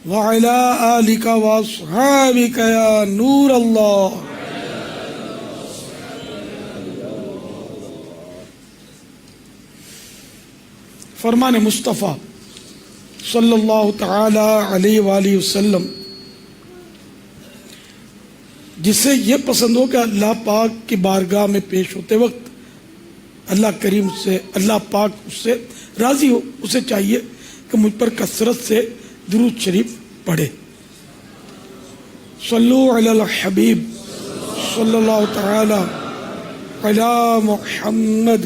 وعلى آلك وأصحابك يا نور الله. فرمان مصطفیٰ صلی اللہ تعالی علیہ وآلہ وسلم جسے یہ پسند ہو کہ اللہ پاک کی بارگاہ میں پیش ہوتے وقت اللہ کریم سے اللہ پاک اس سے راضی ہو، اسے چاہیے کہ مجھ پر کثرت سے درود شریف پڑھے. صلو علی الحبیب صلی اللہ تعالی علی محمد.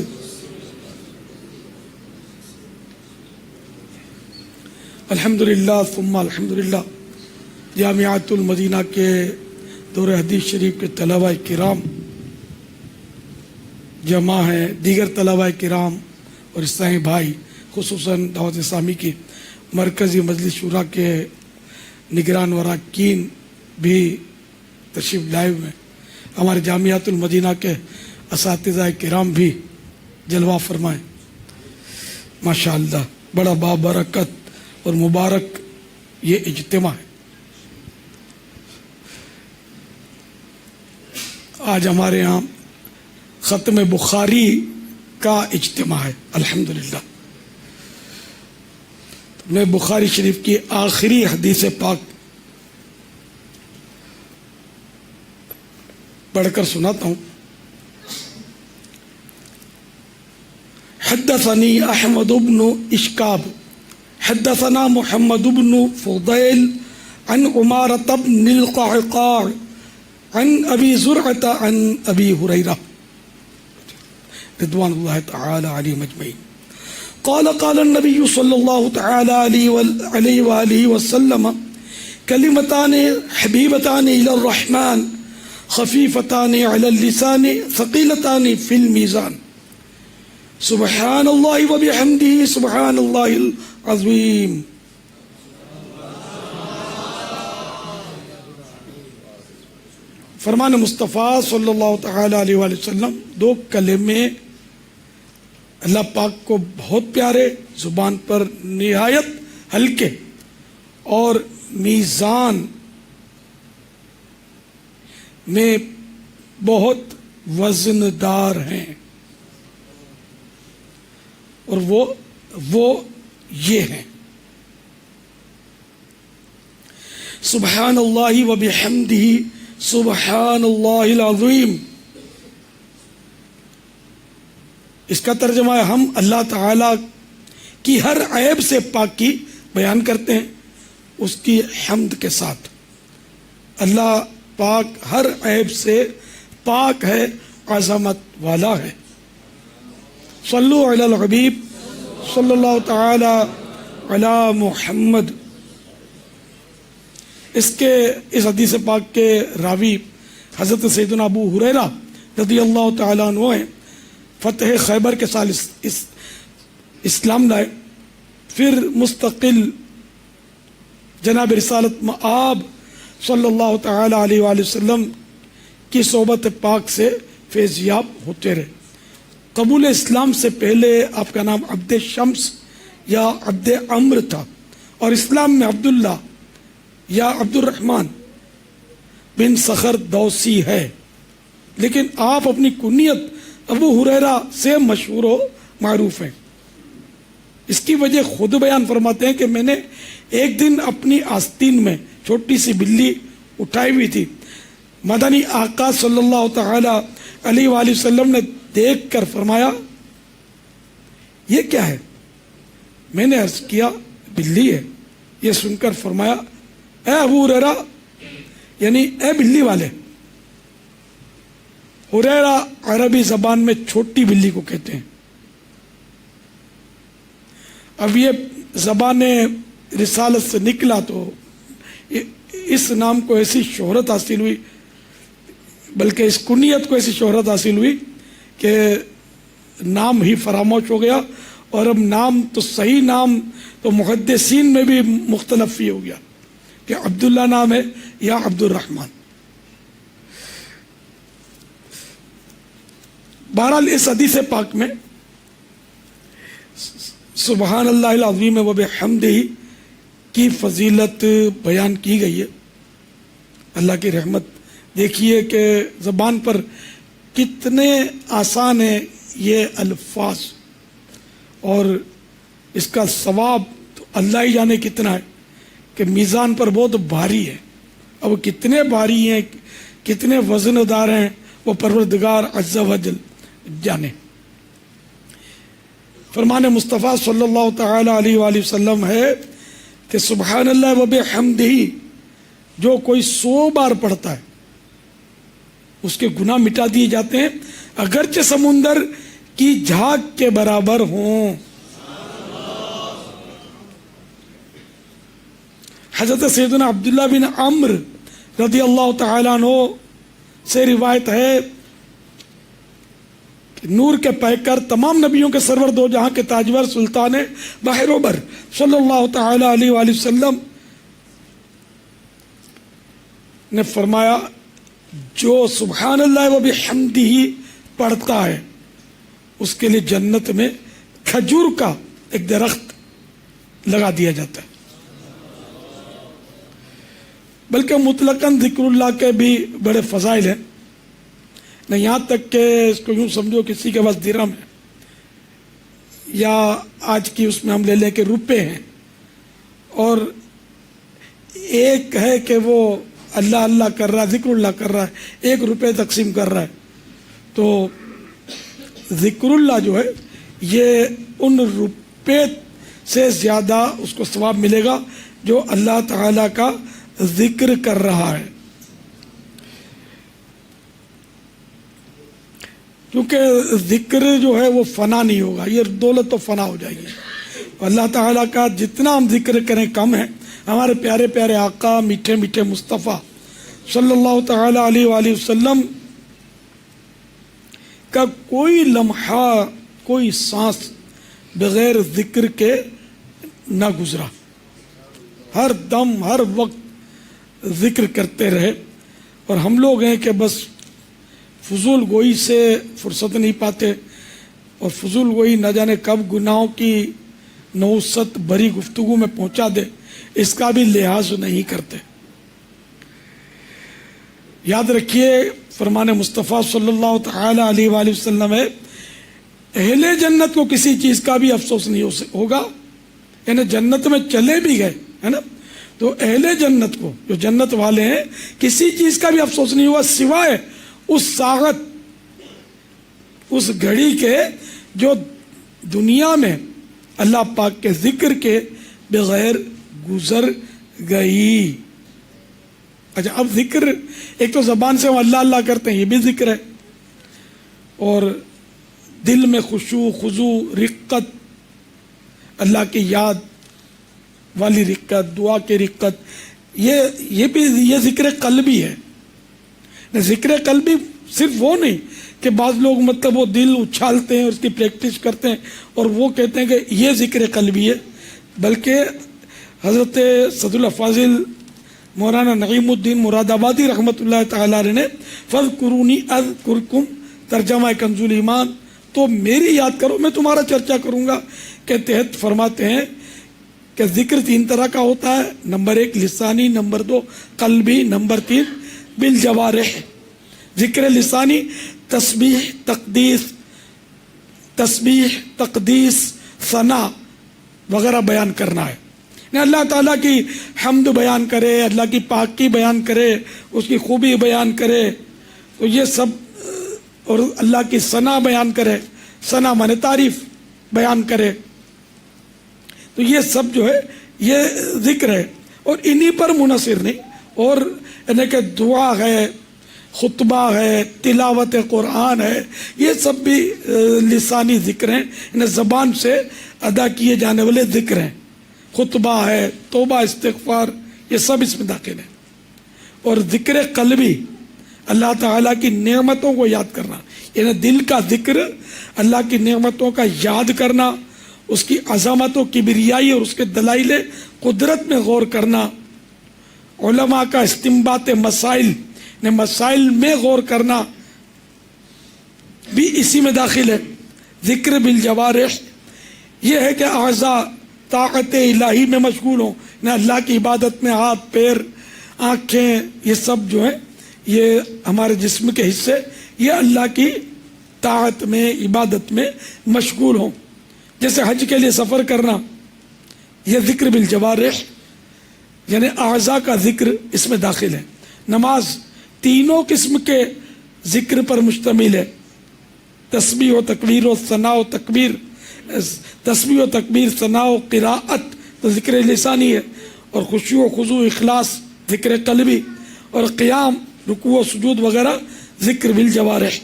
الحمدللہ ثم الحمدللہ. جامعۃ المدینہ کے دور حدیث شریف کے طلباء کرام جمع ہیں، دیگر طلباء کرام اور اسلامی بھائی، خصوصاً دعوت اسلامی کی مرکزی مجلس شورا کے نگران وراکین بھی تشریف لائے ہوئے ہیں. ہمارے جامعۃ المدینہ کے اساتذہ کرام بھی جلوہ فرمائیں. ماشاءاللہ بڑا بابرکت اور مبارک یہ اجتماع ہے. آج ہمارے یہاں ختم بخاری کا اجتماع ہے. الحمدللہ میں بخاری شریف کی آخری حدیث پاک پڑھ کر سناتا ہوں. حدثني احمد بن اشکاب حدثنا محمد بن فضيل عن عمارة بن القعقاع عن ابي زرعة عن ابي هريرة رضوان الله تعالى عليهم اجمعين قال النبي صلى الله تعالى عليه وآله وسلم كلمتان حبيبتان إلى الرحمن خفيفتان على اللسان ثقيلتان في الميزان سبحان الله وبحمده سبحان الله العظيم. فرمان مصطفیٰ صلی اللہ تعالی علیہ وآلہ وسلم دو کلمے اللہ پاک کو بہت پیارے، زبان پر نہایت ہلکے اور میزان میں بہت وزن دار ہیں، اور وہ یہ ہیں: سبحان اللہ و بحمدہ سبحان اللہ العظیم. اس کا ترجمہ ہے ہم اللہ تعالیٰ کی ہر عیب سے پاکی بیان کرتے ہیں اس کی حمد کے ساتھ. اللہ پاک ہر عیب سے پاک ہے، عظمت والا ہے. صلو علی الحبیب صلی اللہ تعالی علی محمد. اس حدیث پاک کے راوی حضرت سیدنا ابو ہریرہ رضی اللہ تعالیٰ عنہ ہیں. فتح خیبر کے سال اسلام لائے، پھر مستقل جناب رسالت مآب صلی اللہ تعالی علیہ وآلہ وسلم کی صحبت پاک سے فیضیاب ہوتے رہے. قبول اسلام سے پہلے آپ کا نام عبد شمس یا عبد عمر تھا، اور اسلام میں عبداللہ یا عبد الرحمن بن صخر دوسی ہے، لیکن آپ اپنی کنیت ابو ہریرہ سے مشہور و معروف ہیں. اس کی وجہ خود بیان فرماتے ہیں کہ میں نے ایک دن اپنی آستین میں چھوٹی سی بلی اٹھائی ہوئی تھی. مدنی آقا صلی اللہ تعالی علیہ وآلہ وسلم نے دیکھ کر فرمایا یہ کیا ہے؟ میں نے عرض کیا بلی ہے. یہ سن کر فرمایا اے ابو ہریرہ، یعنی اے بلی والے. ہریرہ عربی زبان میں چھوٹی بلی کو کہتے ہیں. اب یہ زبان رسالت سے نکلا تو اس نام کو ایسی شہرت حاصل ہوئی، بلکہ اس کنیت کو ایسی شہرت حاصل ہوئی کہ نام ہی فراموش ہو گیا. اور اب نام تو صحیح نام تو محدثین میں بھی مختلف ہی ہو گیا کہ عبداللہ نام ہے یا عبد الرحمن. بہرحال اس حدیث پاک میں سبحان اللہ العظیم و بحمدہ کی فضیلت بیان کی گئی ہے. اللہ کی رحمت دیکھیے کہ زبان پر کتنے آسان ہیں یہ الفاظ، اور اس کا ثواب تو اللہ ہی جانے کتنا ہے، کہ میزان پر بہت بھاری ہے. اب کتنے بھاری ہیں، کتنے وزن دار ہیں، وہ پروردگار عز و جل جانے. فرمان مصطفیٰ صلی اللہ تعالی علیہ وآلہ وسلم ہے کہ سبحان اللہ و بحمدہ، جو کوئی 100 بار پڑھتا ہے اس کے گناہ مٹا دیے جاتے ہیں، اگرچہ سمندر کی جھاگ کے برابر ہوں. حضرت سیدنا عبداللہ بن عمرو رضی اللہ تعالیٰ عنہ سے روایت ہے کہ نور کے پیکر تمام نبیوں کے سرور دو جہاں کے تاجور سلطان بحر و بر صلی اللہ تعالی علیہ وآلہ وسلم نے فرمایا جو سبحان اللہ و بحمدہ پڑھتا ہے اس کے لیے جنت میں کھجور کا ایک درخت لگا دیا جاتا ہے. بلکہ مطلقاً ذکر اللہ کے بھی بڑے فضائل ہیں. نہ یہاں تک کہ اس کو یوں سمجھو کسی کے پاس درہم ہے یا آج کی اس میں ہم لے لیں کہ روپے ہیں، اور ایک ہے کہ وہ اللہ اللہ کر رہا ہے، ذکر اللہ کر رہا ہے، 1 روپے تقسیم کر رہا ہے، تو ذکر اللہ جو ہے یہ ان روپے سے زیادہ اس کو ثواب ملے گا جو اللہ تعالیٰ کا ذکر کر رہا ہے. کیونکہ ذکر جو ہے وہ فنا نہیں ہوگا، یہ دولت تو فنا ہو جائے گی. اللہ تعالیٰ کا جتنا ہم ذکر کریں کم ہے. ہمارے پیارے پیارے آقا میٹھے میٹھے مصطفیٰ صلی اللہ تعالی علیہ وآلہ وسلم کا کوئی لمحہ، کوئی سانس بغیر ذکر کے نہ گزرا. ہر دم ہر وقت ذکر کرتے رہے. اور ہم لوگ ہیں کہ بس فضول گوئی سے فرصت نہیں پاتے، اور فضول گوئی نہ جانے کب گناہوں کی نوست بھری گفتگو میں پہنچا دے، اس کا بھی لحاظ نہیں کرتے. یاد رکھیے فرمان مصطفیٰ صلی اللہ تعالی علیہ وآلہ وسلم ہے اہل جنت کو کسی چیز کا بھی افسوس نہیں ہوگا. یعنی جنت میں چلے بھی گئے ہے نا، تو اہل جنت کو جو جنت والے ہیں کسی چیز کا بھی افسوس نہیں ہوا سوائے اس ساعت، اس گھڑی کے جو دنیا میں اللہ پاک کے ذکر کے بغیر گزر گئی. اچھا، اب ذکر ایک تو زبان سے ہم اللہ اللہ کرتے ہیں، یہ بھی ذکر ہے، اور دل میں خشوع خضوع رقت، اللہ کی یاد والی رقت، دعا کی رقت، یہ بھی یہ ذکر قلبی ہے. ذکر قلبی صرف وہ نہیں کہ بعض لوگ مطلب وہ دل اچھالتے ہیں، اس کی پریکٹس کرتے ہیں اور وہ کہتے ہیں کہ یہ ذکر قلبی ہے، بلکہ حضرت صد الافاضل مولانا نعیم الدین مراد آبادی رحمۃ اللہ تعالیٰ علیہ نے فاذکرونی اذکرکم ترجمہ کنز الایمان، تو میری یاد کرو میں تمہارا چرچا کروں گا، کے تحت فرماتے ہیں کہ ذکر 3 طرح کا ہوتا ہے. نمبر 1 لسانی، نمبر 2 قلبی، نمبر 3 بالجوارح. ذکر لسانی تسبیح تقدیس ثنا وغیرہ بیان کرنا ہے. اللہ تعالیٰ کی حمد بیان کرے، اللہ کی پاکی بیان کرے، اس کی خوبی بیان کرے، تو یہ سب، اور اللہ کی ثنا بیان کرے، ثنا مانے تعریف بیان کرے، تو یہ سب جو ہے یہ ذکر ہے. اور انہی پر منحصر نہیں، اور یعنی کہ دعا ہے، خطبہ ہے، تلاوت قرآن ہے، یہ سب بھی لسانی ذکر ہیں، یعنی زبان سے ادا کیے جانے والے ذکر ہیں. خطبہ ہے، توبہ استغفار، یہ سب اس میں داخل ہیں. اور ذکر قلبی اللہ تعالیٰ کی نعمتوں کو یاد کرنا، یعنی دل کا ذکر، اللہ کی نعمتوں کا یاد کرنا، اس کی عظمت و کبریائی اور اس کے دلائل قدرت میں غور کرنا، علماء کا استنباط مسائل نے مسائل میں غور کرنا بھی اسی میں داخل ہے. ذکر بالجوارح یہ ہے کہ اعضاء طاقت الہی میں مشغول ہوں، نہ اللہ کی عبادت میں ہاتھ پیر آنکھیں یہ سب جو ہیں یہ ہمارے جسم کے حصے یہ اللہ کی طاعت میں عبادت میں مشغول ہوں. جیسے حج کے لیے سفر کرنا یہ ذکر بالجوارح یعنی اعضاء کا ذکر اس میں داخل ہے. نماز تینوں قسم کے ذکر پر مشتمل ہے. تسبیح و تکبیر و ثنا و تکبیر تسبیح و تکبیر ثنا و قراءت تو ذکر لسانی ہے اور خشوع و خضوع اخلاص ذکر قلبی اور قیام رکوع و سجود وغیرہ ذکر بالجوارح.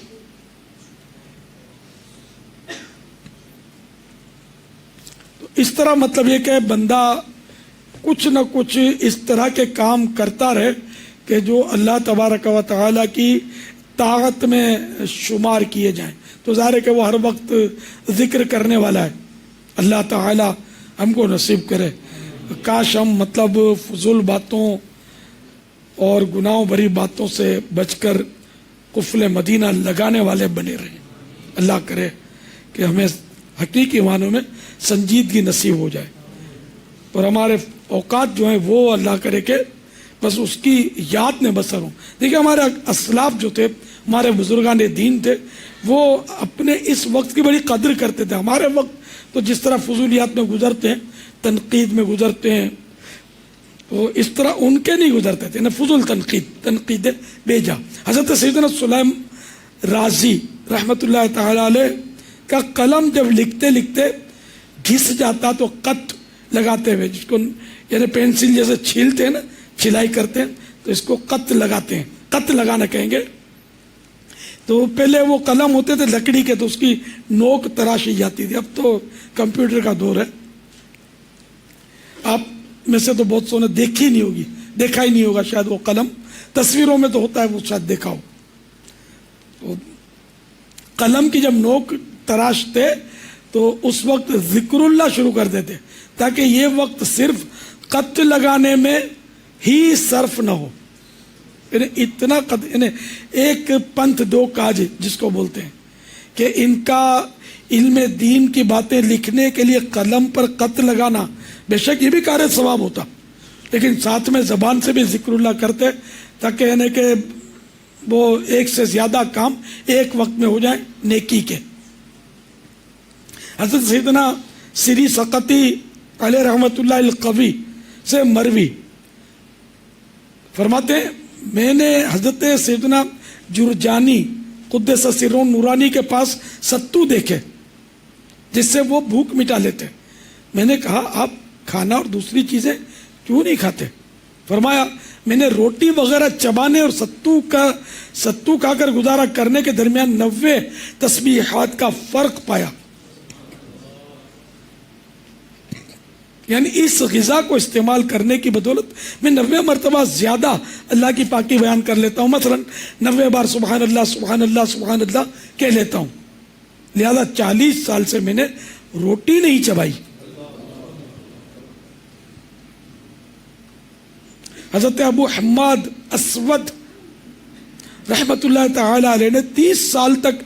تو اس طرح مطلب یہ کہ بندہ کچھ نہ کچھ اس طرح کے کام کرتا رہے کہ جو اللہ تبارک و تعالیٰ کی طاعت میں شمار کیے جائیں. تو ظاہر ہے کہ وہ ہر وقت ذکر کرنے والا ہے. اللہ تعالیٰ ہم کو نصیب کرے. کاش ہم مطلب فضول باتوں اور گناہوں بھری باتوں سے بچ کر قفل مدینہ لگانے والے بنے رہیں. اللہ کرے کہ ہمیں حقیقی معنوں میں سنجیدگی نصیب ہو جائے اور ہمارے اوقات جو ہیں وہ اللہ کرے کہ بس اس کی یاد میں بسر ہوں. دیکھیں ہمارے اسلاف جو تھے ہمارے بزرگان دین تھے وہ اپنے اس وقت کی بڑی قدر کرتے تھے. ہمارے وقت تو جس طرح فضولیات میں گزرتے ہیں تنقید میں گزرتے ہیں تو اس طرح ان کے نہیں گزرتے تھے. فضول تنقید بیجا. حضرت سیدنا سلیم رازی رحمۃ اللہ تعالی علیہ کا قلم جب لکھتے لکھتے گھس جاتا تو قط لگاتے ہوئے جس کو یعنی پینسل جیسے چھیلتے ہیں نا چھلائی کرتے ہیں تو اس کو قط لگاتے ہیں. قط لگانا کہیں گے. تو پہلے وہ قلم ہوتے تھے لکڑی کے تو اس کی نوک تراشی جاتی تھی. اب تو کمپیوٹر کا دور ہے. آپ میں سے تو بہت سو نے دیکھی نہیں ہوگی دیکھا ہی نہیں ہوگا شاید وہ قلم. تصویروں میں تو ہوتا ہے وہ شاید دیکھا ہو. تو قلم کی جب نوک تراشتے تو اس وقت ذکر اللہ شروع کر دیتے تاکہ یہ وقت صرف خط لگانے میں ہی صرف نہ ہو. یعنی اتنا یعنی ایک پنتھ دو کاج جس کو بولتے ہیں کہ ان کا علم دین کی باتیں لکھنے کے لیے قلم پر خط لگانا بے شک یہ بھی کار ثواب ہوتا لیکن ساتھ میں زبان سے بھی ذکر اللہ کرتے تاکہ یعنی کہ وہ ایک سے زیادہ کام ایک وقت میں ہو جائیں نیکی کے. حضرت سیدنا سری سقطی علیہ رحمۃ اللہ القوی سے مروی فرماتے ہیں میں نے حضرت سیدنا جرجانی قدس سرہ نورانی کے پاس ستو دیکھے جس سے وہ بھوک مٹا لیتے. میں نے کہا آپ کھانا اور دوسری چیزیں کیوں نہیں کھاتے؟ فرمایا میں نے روٹی وغیرہ چبانے اور ستو کھا کر گزارا کرنے کے درمیان 90 تسبیحات کا فرق پایا. یعنی اس غذا کو استعمال کرنے کی بدولت میں 90 مرتبہ زیادہ اللہ کی پاکی بیان کر لیتا ہوں. مثلا 90 بار سبحان اللہ سبحان اللہ سبحان اللہ کہہ لیتا ہوں. لہذا 40 سال سے میں نے روٹی نہیں چبائی. حضرت ابو حماد اسود رحمت اللہ تعالی علیہ نے 30 سال تک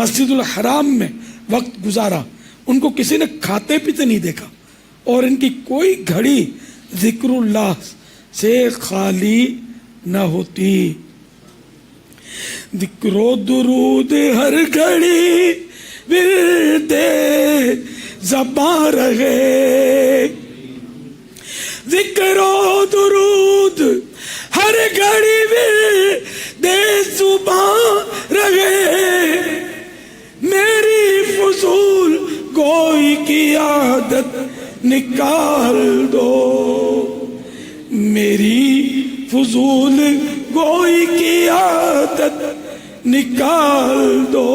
مسجد الحرام میں وقت گزارا. ان کو کسی نے کھاتے پیتے نہیں دیکھا اور ان کی کوئی گھڑی ذکر اللہ سے خالی نہ ہوتی. ذکر و درود ہر گھڑی ورد زباں رہے. ذکر و درود ہر گھڑی ورد زباں رہے. میری فضول گوئی کی عادت نکال دو. میری فضول گوئی کی عادت نکال دو.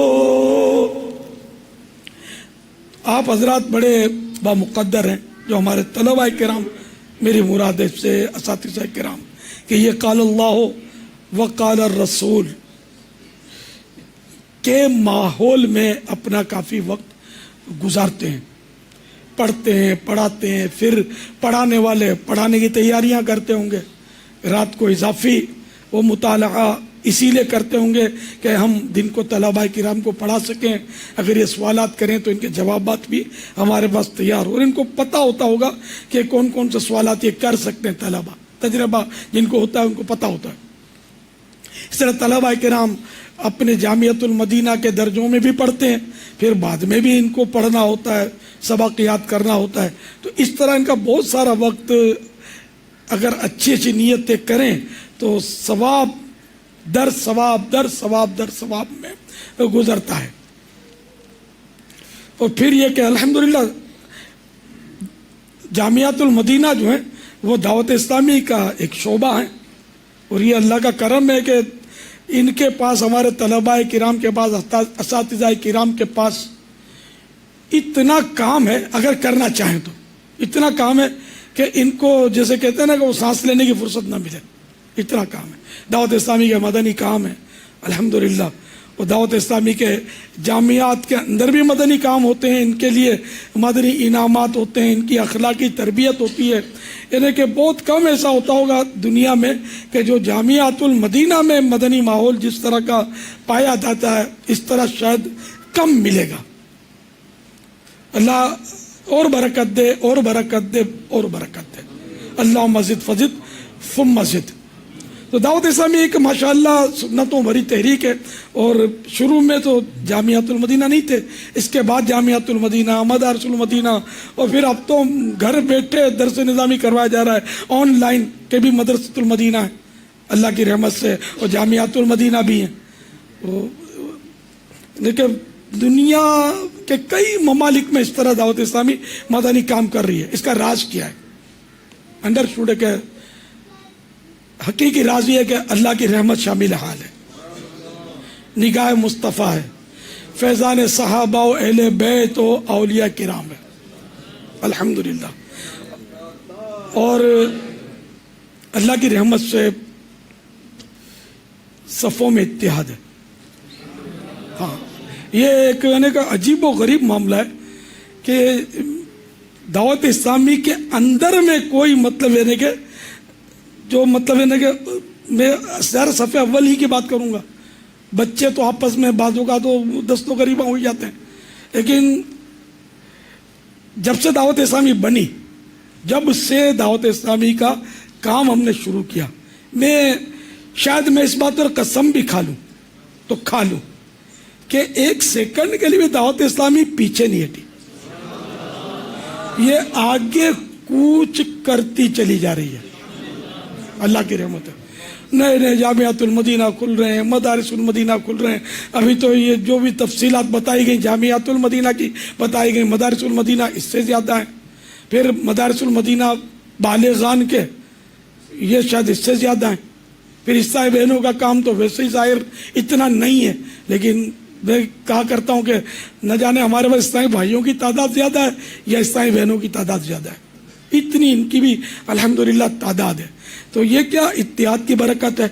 آپ حضرات بڑے بامقدر ہیں جو ہمارے طلباء کرام میری مراد سے اساتذہ کرام کہ یہ قال اللہ و قال الرسول کے ماحول میں اپنا کافی وقت گزارتے ہیں. پڑھتے ہیں پڑھاتے ہیں پھر پڑھانے والے پڑھانے کی تیاریاں کرتے ہوں گے. رات کو اضافی وہ مطالعہ اسی لیے کرتے ہوں گے کہ ہم دن کو طلباء کرام کو پڑھا سکیں. اگر یہ سوالات کریں تو ان کے جوابات بھی ہمارے پاس تیار ہو. اور ان کو پتہ ہوتا ہوگا کہ کون کون سے سوالات یہ کر سکتے ہیں. طلباء تجربہ جن کو ہوتا ہے ان کو پتہ ہوتا ہے. اس طرح طلباء کرام اپنے جامعۃ المدینہ کے درجوں میں بھی پڑھتے ہیں, پھر بعد میں بھی ان کو پڑھنا ہوتا ہے, سبق یاد کرنا ہوتا ہے. تو اس طرح ان کا بہت سارا وقت اگر اچھی اچھی نیتیں کریں تو ثواب در ثواب میں گزرتا ہے. اور پھر یہ کہ الحمدللہ جامعۃ المدینہ جو ہے وہ دعوت اسلامی کا ایک شعبہ ہے, اور یہ اللہ کا کرم ہے کہ ان کے پاس, ہمارے طلباء کرام کے پاس, اساتذہ کرام کے پاس اتنا کام ہے, اگر کرنا چاہیں تو اتنا کام ہے کہ ان کو جیسے کہتے ہیں نا کہ وہ سانس لینے کی فرصت نہ ملے, اتنا کام ہے. دعوت اسلامی کا مدنی کام ہے الحمدللہ, اور دعوت اسلامی کے جامعات کے اندر بھی مدنی کام ہوتے ہیں, ان کے لیے مدنی انعامات ہوتے ہیں, ان کی اخلاقی تربیت ہوتی ہے. یعنی کہ بہت کم ایسا ہوتا ہوگا دنیا میں کہ جو جامعۃ المدینہ میں مدنی ماحول جس طرح کا پایا جاتا ہے اس طرح شاید کم ملے گا. اللہ اور برکت دے اور برکت دے اور برکت دے. اللہ مزید فزد ثم مزید. تو دعوت اسلامی ایک ماشاءاللہ سنتوں بھری تحریک ہے, اور شروع میں تو جامعۃ المدینہ نہیں تھے, اس کے بعد جامعۃ المدینہ, مدارس المدینہ, اور پھر اب تو گھر بیٹھے درس نظامی کروایا جا رہا ہے, آن لائن کے بھی مدرسۃ المدینہ ہے اللہ کی رحمت سے, اور جامعۃ المدینہ بھی ہیں. لیکن دنیا کے کئی ممالک میں اس طرح دعوت اسلامی مدنی کام کر رہی ہے. اس کا راز کیا ہے؟ انڈر اسٹوڈ ہے کہ حقیقی راز یہ ہے کہ اللہ کی رحمت شامل حال ہے, نگاہ مصطفیٰ ہے, فیضان صحابہ و اہل بیت و اولیاء کرام ہے الحمدللہ, اور اللہ کی رحمت سے صفوں میں اتحاد ہے. ہاں, یہ ایک یعنی کہ عجیب و غریب معاملہ ہے کہ دعوت اسلامی کے اندر میں کوئی مطلب یعنی کہ جو مطلب ہے نا کہ میں سارے صفحے اول ہی کی بات کروں گا, بچے تو آپس میں بعضوں کا تو دستوں قریباں ہو جاتے ہیں, لیکن جب سے دعوت اسلامی بنی, جب سے دعوت اسلامی کا کام ہم نے شروع کیا, میں شاید میں اس بات پر قسم بھی کھا لوں تو کھا لوں کہ ایک سیکنڈ کے لیے بھی دعوت اسلامی پیچھے نہیں ہٹی. یہ آگے کوچ کرتی چلی جا رہی ہے اللہ کی رحمت ہے. نئے نئے جامعۃ المدینہ کھل رہے ہیں, مدارس المدینہ کھل رہے ہیں. ابھی تو یہ جو بھی تفصیلات بتائی گئی جامعۃ المدینہ کی بتائی گئی, مدارس المدینہ اس سے زیادہ ہیں. پھر مدارس المدینہ بالغان کے یہ شاید اس سے زیادہ ہیں. پھر عیسائی بہنوں کا کام تو ویسے ہی ظاہر اتنا نہیں ہے, لیکن میں کہا کرتا ہوں کہ نہ جانے ہمارے پاس عیسائی بھائیوں کی تعداد زیادہ ہے یا عیسائی بہنوں کی تعداد زیادہ ہے, اتنی ان کی بھی الحمدللہ تعداد ہے. تو یہ کیا اتحاد کی برکت ہے.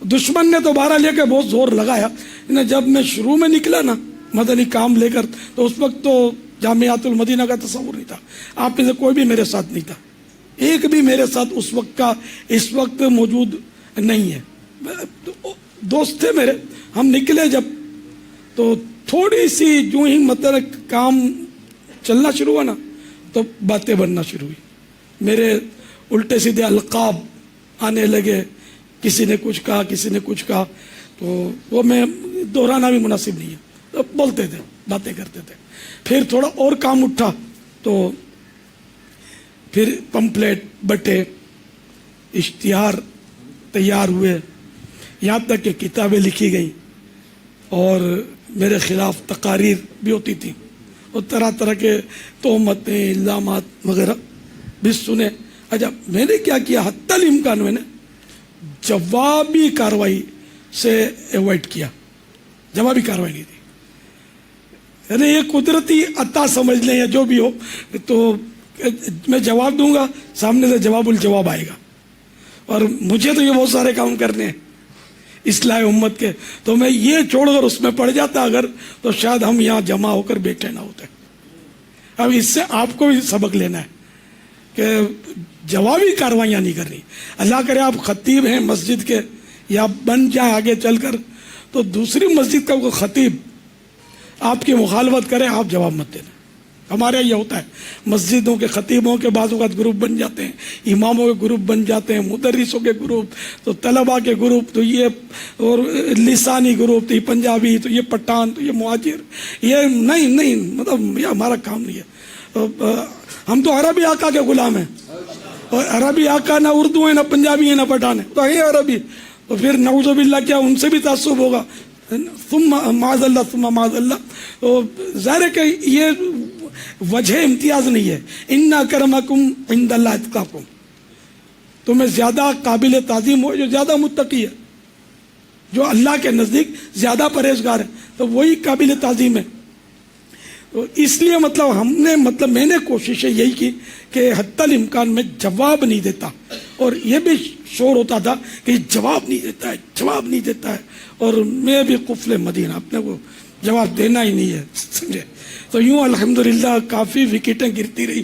دشمن نے تو بہرحال لے کے بہت زور لگایا. جب میں شروع میں نکلا نا مدنی کام لے کر, تو اس وقت تو جامعۃ المدینہ کا تصور نہیں تھا. آپ میں سے کوئی بھی میرے ساتھ نہیں تھا, ایک بھی میرے ساتھ اس وقت کا اس وقت موجود نہیں ہے. دوست تھے میرے, ہم نکلے جب تو تھوڑی سی جو ہی مطلب کام چلنا شروع ہوا نا تو باتیں بننا شروع ہوئی. میرے الٹے سیدھے القاب آنے لگے, کسی نے کچھ کہا کسی نے کچھ کہا, تو وہ میں دہرانا بھی مناسب نہیں ہے, تو بولتے تھے باتیں کرتے تھے. پھر تھوڑا اور کام اٹھا تو پھر پمپلیٹ بٹے, اشتہار تیار ہوئے, یہاں تک کہ کتابیں لکھی گئیں اور میرے خلاف تقاریر بھی ہوتی تھیں, اور طرح طرح کے تہمتیں الزامات وغیرہ بھی سنے. اچھا میں نے کیا کیا, حتی الامکان میں نے جوابی کارروائی سے ایوائڈ کیا, جوابی کارروائی نہیں تھی. یعنی یہ قدرتی عطا سمجھ لیں یا جو بھی ہو, تو میں جواب دوں گا, سامنے سے جواب الجواب آئے گا, اور مجھے تو یہ بہت سارے کام کرنے ہیں اصلاح امت کے, تو میں یہ چھوڑ کر اس میں پڑ جاتا اگر, تو شاید ہم یہاں جمع ہو کر بیٹھے نہ ہوتے. اب اس سے آپ کو بھی سبق لینا ہے کہ جوابی کاروائیاں نہیں کرنی. اللہ کرے آپ خطیب ہیں مسجد کے یا بن جائیں آگے چل کر، تو دوسری مسجد کا کوئی خطیب آپ کی مخالفت کرے، آپ جواب مت دینا۔ ہمارے یہ ہوتا ہے، مسجدوں کے خطیبوں کے بعض اوقات گروپ بن جاتے ہیں، اماموں کے گروپ بن جاتے ہیں، مدرسوں کے گروپ، تو طلباء کے گروپ، تو یہ اور لسانی گروپ، تو یہ پنجابی، تو یہ پٹھان، تو یہ مہاجر، یہ نہیں مطلب یہ ہمارا کام نہیں ہے۔ ہم تو عربی آقا کے غلام ہیں، اور عربی آقا نہ اردو ہے، نہ پنجابی ہے، نہ پٹھان ہے، تو ہے عربی، تو پھر نعوذ باللہ کیا ان سے بھی تعصب ہوگا؟ ثم معاذ اللہ۔ تو ظاہر ہے کہ یہ وجہ امتیاز نہیں ہے۔ ان اکرمکم عند اللہ اتقاکم، تمہیں زیادہ قابل تعظیم ہو جو زیادہ متقی ہے، جو اللہ کے نزدیک زیادہ پرہیزگار ہے، تو وہی قابل تعظیم ہے۔ تو اس لیے میں نے کوشش یہی کی کہ حتی الامکان میں جواب نہیں دیتا، اور یہ بھی شور ہوتا تھا کہ جواب نہیں دیتا ہے، اور میں بھی قفل مدینہ، اپنے کو جواب دینا ہی نہیں ہے، سمجھے؟ تو یوں الحمدللہ کافی وکٹیں گرتی رہی،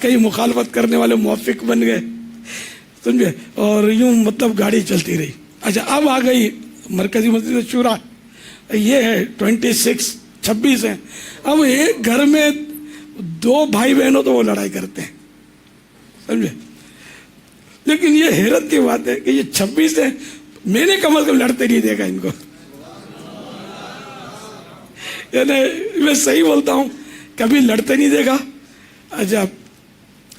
کئی مخالفت کرنے والے موافق بن گئے، سمجھے، اور یوں گاڑی چلتی رہی۔ اچھا، اب آ گئی مرکزی مسجد شورا، یہ ہے 26 ہیں۔ اب ایک گھر میں 2 بھائی بہنوں تو وہ لڑائی کرتے ہیں، سمجھے، لیکن یہ حیرت کی بات ہے کہ یہ 26 ہیں، میں نے کم از کم لڑتے نہیں دیکھا ان کو، یعنی میں صحیح بولتا ہوں، کبھی لڑتے نہیں دیکھا۔ اچھا،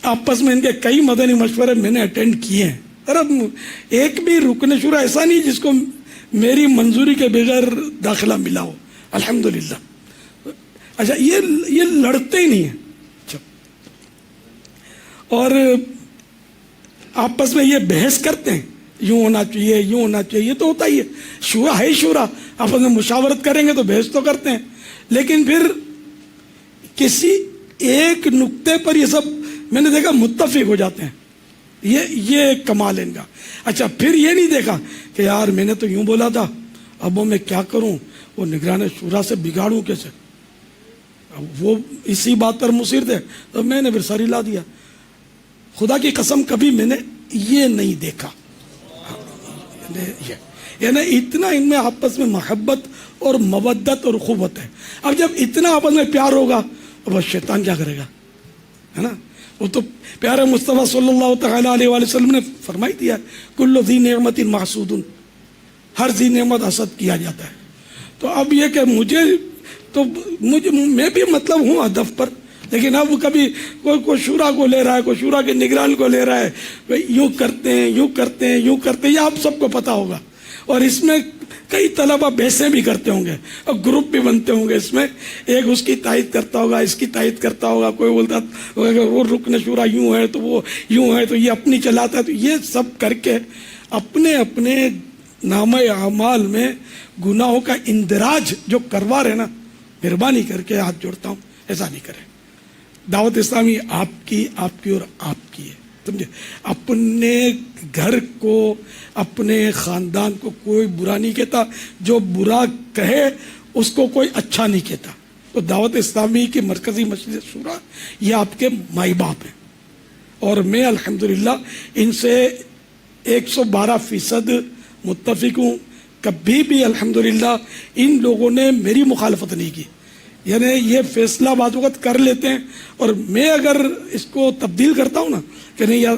آپس میں ان کے کئی مدنی مشورے میں نے اٹینڈ کیے ہیں، اور اب ایک بھی رکن شورا ایسا نہیں جس کو میری منظوری کے بغیر داخلہ ملا ہو، الحمدللہ۔ اچھا، یہ لڑتے ہی نہیں ہیں، اچھا، اور آپس میں یہ بحث کرتے ہیں، یوں ہونا چاہیے، یوں ہونا چاہیے، تو ہوتا ہی ہے، شورا ہے شورا، آپس میں مشاورت کریں گے تو بحث تو کرتے ہیں، لیکن پھر کسی ایک نقطے پر یہ سب میں نے دیکھا متفق ہو جاتے ہیں، یہ کمال ہے ان کا۔ اچھا، پھر یہ نہیں دیکھا کہ یار میں نے تو یوں بولا تھا، اب میں کیا کروں، وہ نگران شورا سے بگاڑوں کیسے، وہ اسی بات پر مصر تھے، تو میں نے پھر سر ہلا دیا۔ خدا کی قسم کبھی میں نے یہ نہیں دیکھا، یعنی اتنا ان میں آپس میں محبت اور مودت اور اخوت ہے۔ اب جب اتنا آپس میں پیار ہوگا، اب شیطان کیا کرے گا، ہے نا؟ وہ تو پیارے مصطفیٰ صلی اللہ تعالیٰ علیہ وآلہ وسلم نے فرمائی دیا، کل ذی نعمت محسود، ہر ذی نعمت حسد کیا جاتا ہے۔ تو اب یہ کہ میں بھی ہوں ہدف پر، لیکن اب کبھی کوئی شورا کو لے رہا ہے، کوئی شورا کے نگران کو لے رہا ہے، یوں کرتے ہیں، یہ آپ سب کو پتا ہوگا، اور اس میں کئی طلبہ بحثیں بھی کرتے ہوں گے، اور گروپ بھی بنتے ہوں گے، اس میں ایک اس کی تائید کرتا ہوگا، اس کی تائید کرتا ہوگا، کوئی بولتا وہ رکن شورا یوں ہے تو وہ یوں ہے، تو یہ اپنی چلاتا ہے، تو یہ سب کر کے اپنے نامہ اعمال میں گناہوں کا اندراج جو کروا رہے نا، مہربانی کر کے ہاتھ جوڑتا ہوں، ایسا نہیں کریں۔ دعوت اسلامی آپ کی اور آپ کی ہے، سمجھے؟ اپنے گھر کو، اپنے خاندان کو کوئی برا نہیں کہتا، جو برا کہے اس کو کوئی اچھا نہیں کہتا۔ تو دعوت اسلامی کی مرکزی مسجد شورا یہ آپ کے مائی باپ ہیں، اور میں الحمدللہ ان سے 112% متفق ہوں۔ کبھی بھی الحمدللہ ان لوگوں نے میری مخالفت نہیں کی، یعنی یہ فیصلہ بعض وقت کر لیتے ہیں، اور میں اگر اس کو تبدیل کرتا ہوں نا کہ نہیں یار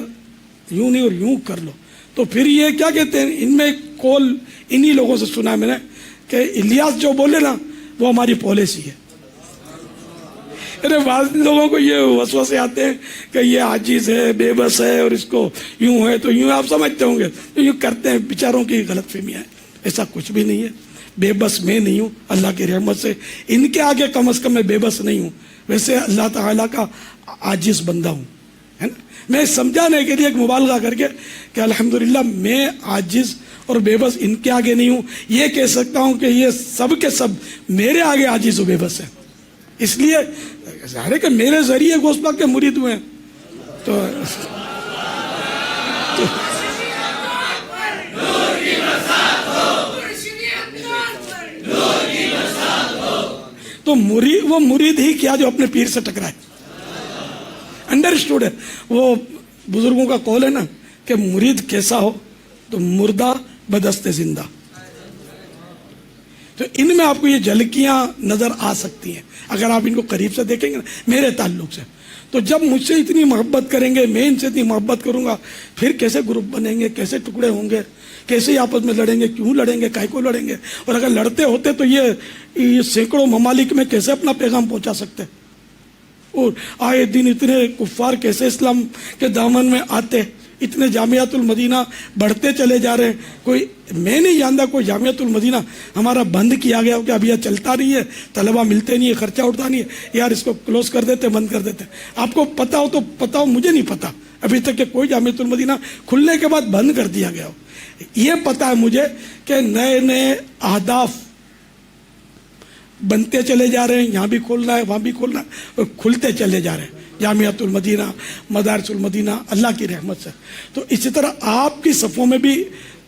یوں نہیں اور یوں کر لو، تو پھر یہ کیا کہتے ہیں، ان میں کول انہی لوگوں سے سنا میں نے کہ الیاس جو بولے نا وہ ہماری پالیسی ہے۔ بعض لوگوں کو یہ وسوسے آتے ہیں کہ یہ عاجز ہے، بے بس ہے، اور اس کو یوں ہے تو یوں، آپ سمجھتے ہوں گے، تو یوں کرتے ہیں، بیچاروں کی غلط فہمیاں ہیں، ایسا کچھ بھی نہیں ہے۔ بے بس میں نہیں ہوں، اللہ کی رحمت سے ان کے آگے کم از کم میں بے بس نہیں ہوں، ویسے اللہ تعالیٰ کا عاجز بندہ ہوں، ہے نا؟ میں سمجھانے کے لیے ایک مبالغہ کر کے کہ الحمدللہ میں عاجز اور بے بس ان کے آگے نہیں ہوں، یہ کہہ سکتا ہوں کہ یہ سب کے سب میرے آگے عاجز و بے بس ہیں، اس لیے ظاہر ہے کہ میرے ذریعے غوث پاک کے مرید ہوئے ہیں، تو وہ مرید ہی کیا جو اپنے پیر سے ٹکرائے، انڈرسٹوڈ ہے۔ وہ بزرگوں کا قول ہے نا کہ مرید کیسا ہو تو مردہ بدست زندہ. تو ان میں آپ کو یہ جھلکیاں نظر آ سکتی ہیں اگر آپ ان کو قریب سے دیکھیں گے نا میرے تعلق سے. تو جب مجھ سے اتنی محبت کریں گے، میں ان سے اتنی محبت کروں گا، پھر کیسے گروپ بنیں گے، کیسے ٹکڑے ہوں گے، کیسے آپس میں لڑیں گے، کیوں لڑیں گے، کائے کو لڑیں گے. اور اگر لڑتے ہوتے تو یہ سینکڑوں ممالک میں کیسے اپنا پیغام پہنچا سکتے. اور آئے دن اتنے کفار کیسے اسلام کے دامن میں آتے، اتنے جامعۃ المدینہ بڑھتے چلے جا رہے ہیں. کوئی میں نہیں جانتا کوئی جامعۃ المدینہ ہمارا بند کیا گیا ہو کہ ابھی یہ چلتا نہیں ہے، طلبہ ملتے نہیں ہے، خرچہ اٹھتا نہیں ہے، یار اس کو کلوز کر دیتے، بند کر دیتے. آپ کو پتا ہو تو پتا ہو، مجھے نہیں پتا ابھی تک کہ کوئی جامعۃ المدینہ کھلنے کے بعد بند کر دیا گیا ہو. یہ پتا ہے مجھے کہ نئے نئے اہداف بنتے چلے جا رہے ہیں، یہاں بھی کھولنا ہے، وہاں بھی کھولنا ہے، اور کھلتے چلے جا رہے ہیں. جامعۃ المدینہ، مدارس المدینہ اللہ کی رحمت سے. تو اسی طرح آپ کی صفوں میں بھی،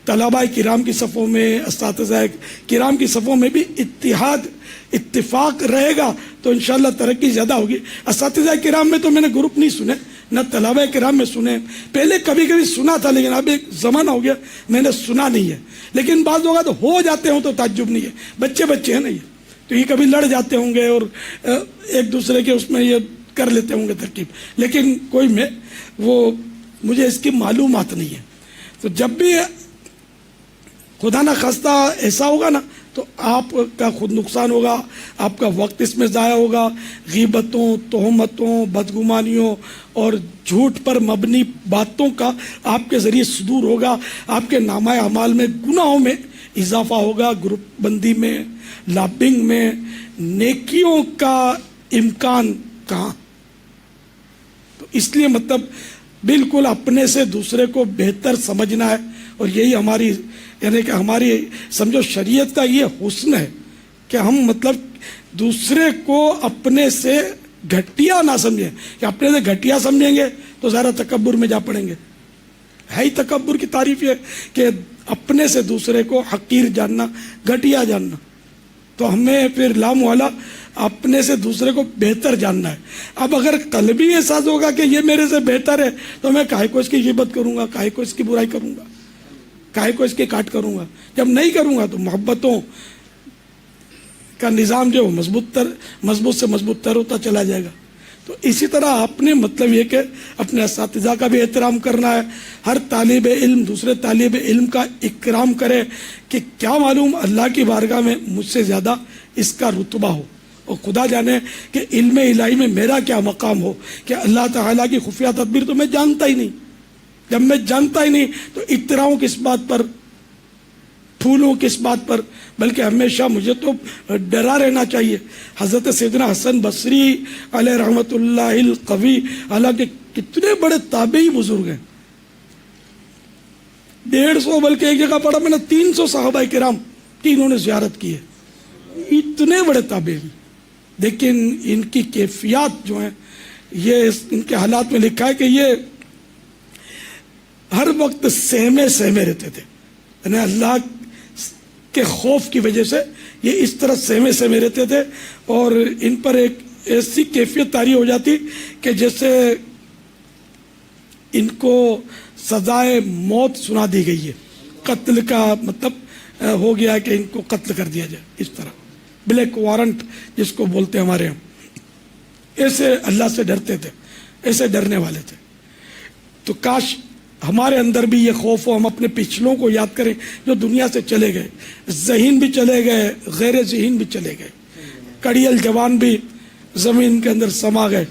طلباء کرام کی صفوں میں، اساتذہ کرام کی صفوں میں بھی اتحاد اتفاق رہے گا تو انشاءاللہ ترقی زیادہ ہوگی. اساتذہ کرام میں تو میں نے گروپ نہیں سنے، نہ طلباء کرام میں سنے. پہلے کبھی کبھی سنا تھا لیکن اب ایک زمانہ ہو گیا میں نے سنا نہیں ہے. لیکن بعض اوقات ہو جاتے ہوں تو تعجب نہیں ہے، بچے ہیں نا یہ، تو یہ کبھی لڑ جاتے ہوں گے اور ایک دوسرے کے اس میں یہ کر لیتے ہوں گے ترکیب. لیکن کوئی مجھے اس کی معلومات نہیں ہے. تو جب بھی خدا نہ خواستہ ایسا ہوگا نا تو آپ کا خود نقصان ہوگا، آپ کا وقت اس میں ضائع ہوگا. غیبتوں، تہمتوں، بدگمانیوں اور جھوٹ پر مبنی باتوں کا آپ کے ذریعے صدور ہوگا. آپ کے نامہ اعمال میں گناہوں میں اضافہ ہوگا، گروپ بندی میں، لابنگ میں. نیکیوں کا امکان کہاں. تو اس لیے مطلب بالکل اپنے سے دوسرے کو بہتر سمجھنا ہے. اور یہی ہماری یعنی کہ ہماری سمجھو شریعت کا یہ حسن ہے کہ ہم مطلب دوسرے کو اپنے سے گھٹیا نہ سمجھیں. کہ اپنے سے گھٹیا سمجھیں گے تو ذرا تکبر میں جا پڑیں گے. ہے ہی تکبر کی تعریف یہ کہ اپنے سے دوسرے کو حقیر جاننا، گھٹیا جاننا. تو ہمیں پھر لام والا اپنے سے دوسرے کو بہتر جاننا ہے. اب اگر قلبی احساس ہوگا کہ یہ میرے سے بہتر ہے تو میں کاہے کو اس کی غیبت کروں گا، کاہے کو اس کی برائی کروں گا، کاہے کو اس کے کاٹ کروں گا. جب نہیں کروں گا تو محبتوں کا نظام جو مضبوط سے مضبوط تر ہوتا چلا جائے گا. تو اسی طرح اپنے مطلب یہ کہ اپنے اساتذہ کا بھی احترام کرنا ہے. ہر طالب علم دوسرے طالب علم کا اکرام کرے کہ کیا معلوم اللہ کی بارگاہ میں مجھ سے زیادہ اس کا رتبہ ہو. اور خدا جانے کہ علم الہی میں میرا کیا مقام ہو کہ اللہ تعالیٰ کی خفیہ تدبیر تو میں جانتا ہی نہیں. جب میں جانتا ہی نہیں تو اتراؤں کس بات پر، پھولوں کس بات پر. بلکہ ہمیشہ مجھے تو ڈرا رہنا چاہیے. حضرت سیدنا حسن بصری علیہ رحمۃ اللہ القوی، حالانکہ کتنے بڑے تابعی بزرگ ہیں، 150 بلکہ ایک جگہ پڑھا میں نے 300 صحابہ کرام کی انہوں نے زیارت کی ہے. اتنے بڑے تابعی ہیں. لیکن ان کی کیفیات جو ہیں، یہ ان کے حالات میں لکھا ہے کہ یہ ہر وقت سہمے رہتے تھے. یعنی اللہ کے خوف کی وجہ سے یہ اس طرح سہمے رہتے تھے. اور ان پر ایک ایسی کیفیت طاری ہو جاتی کہ جیسے ان کو سزائے موت سنا دی گئی ہے. قتل کا مطلب ہو گیا کہ ان کو قتل کر دیا جائے. اس طرح بلیک وارنٹ جس کو بولتے ہیں ہمارے ہم، ایسے اللہ سے ڈرتے تھے، ایسے ڈرنے والے تھے. تو کاش ہمارے اندر بھی یہ خوف ہو. ہم اپنے پچھلوں کو یاد کریں جو دنیا سے چلے گئے. ذہین بھی چلے گئے، غیر ذہین بھی چلے گئے. کڑیل جوان بھی زمین کے اندر سما گئے.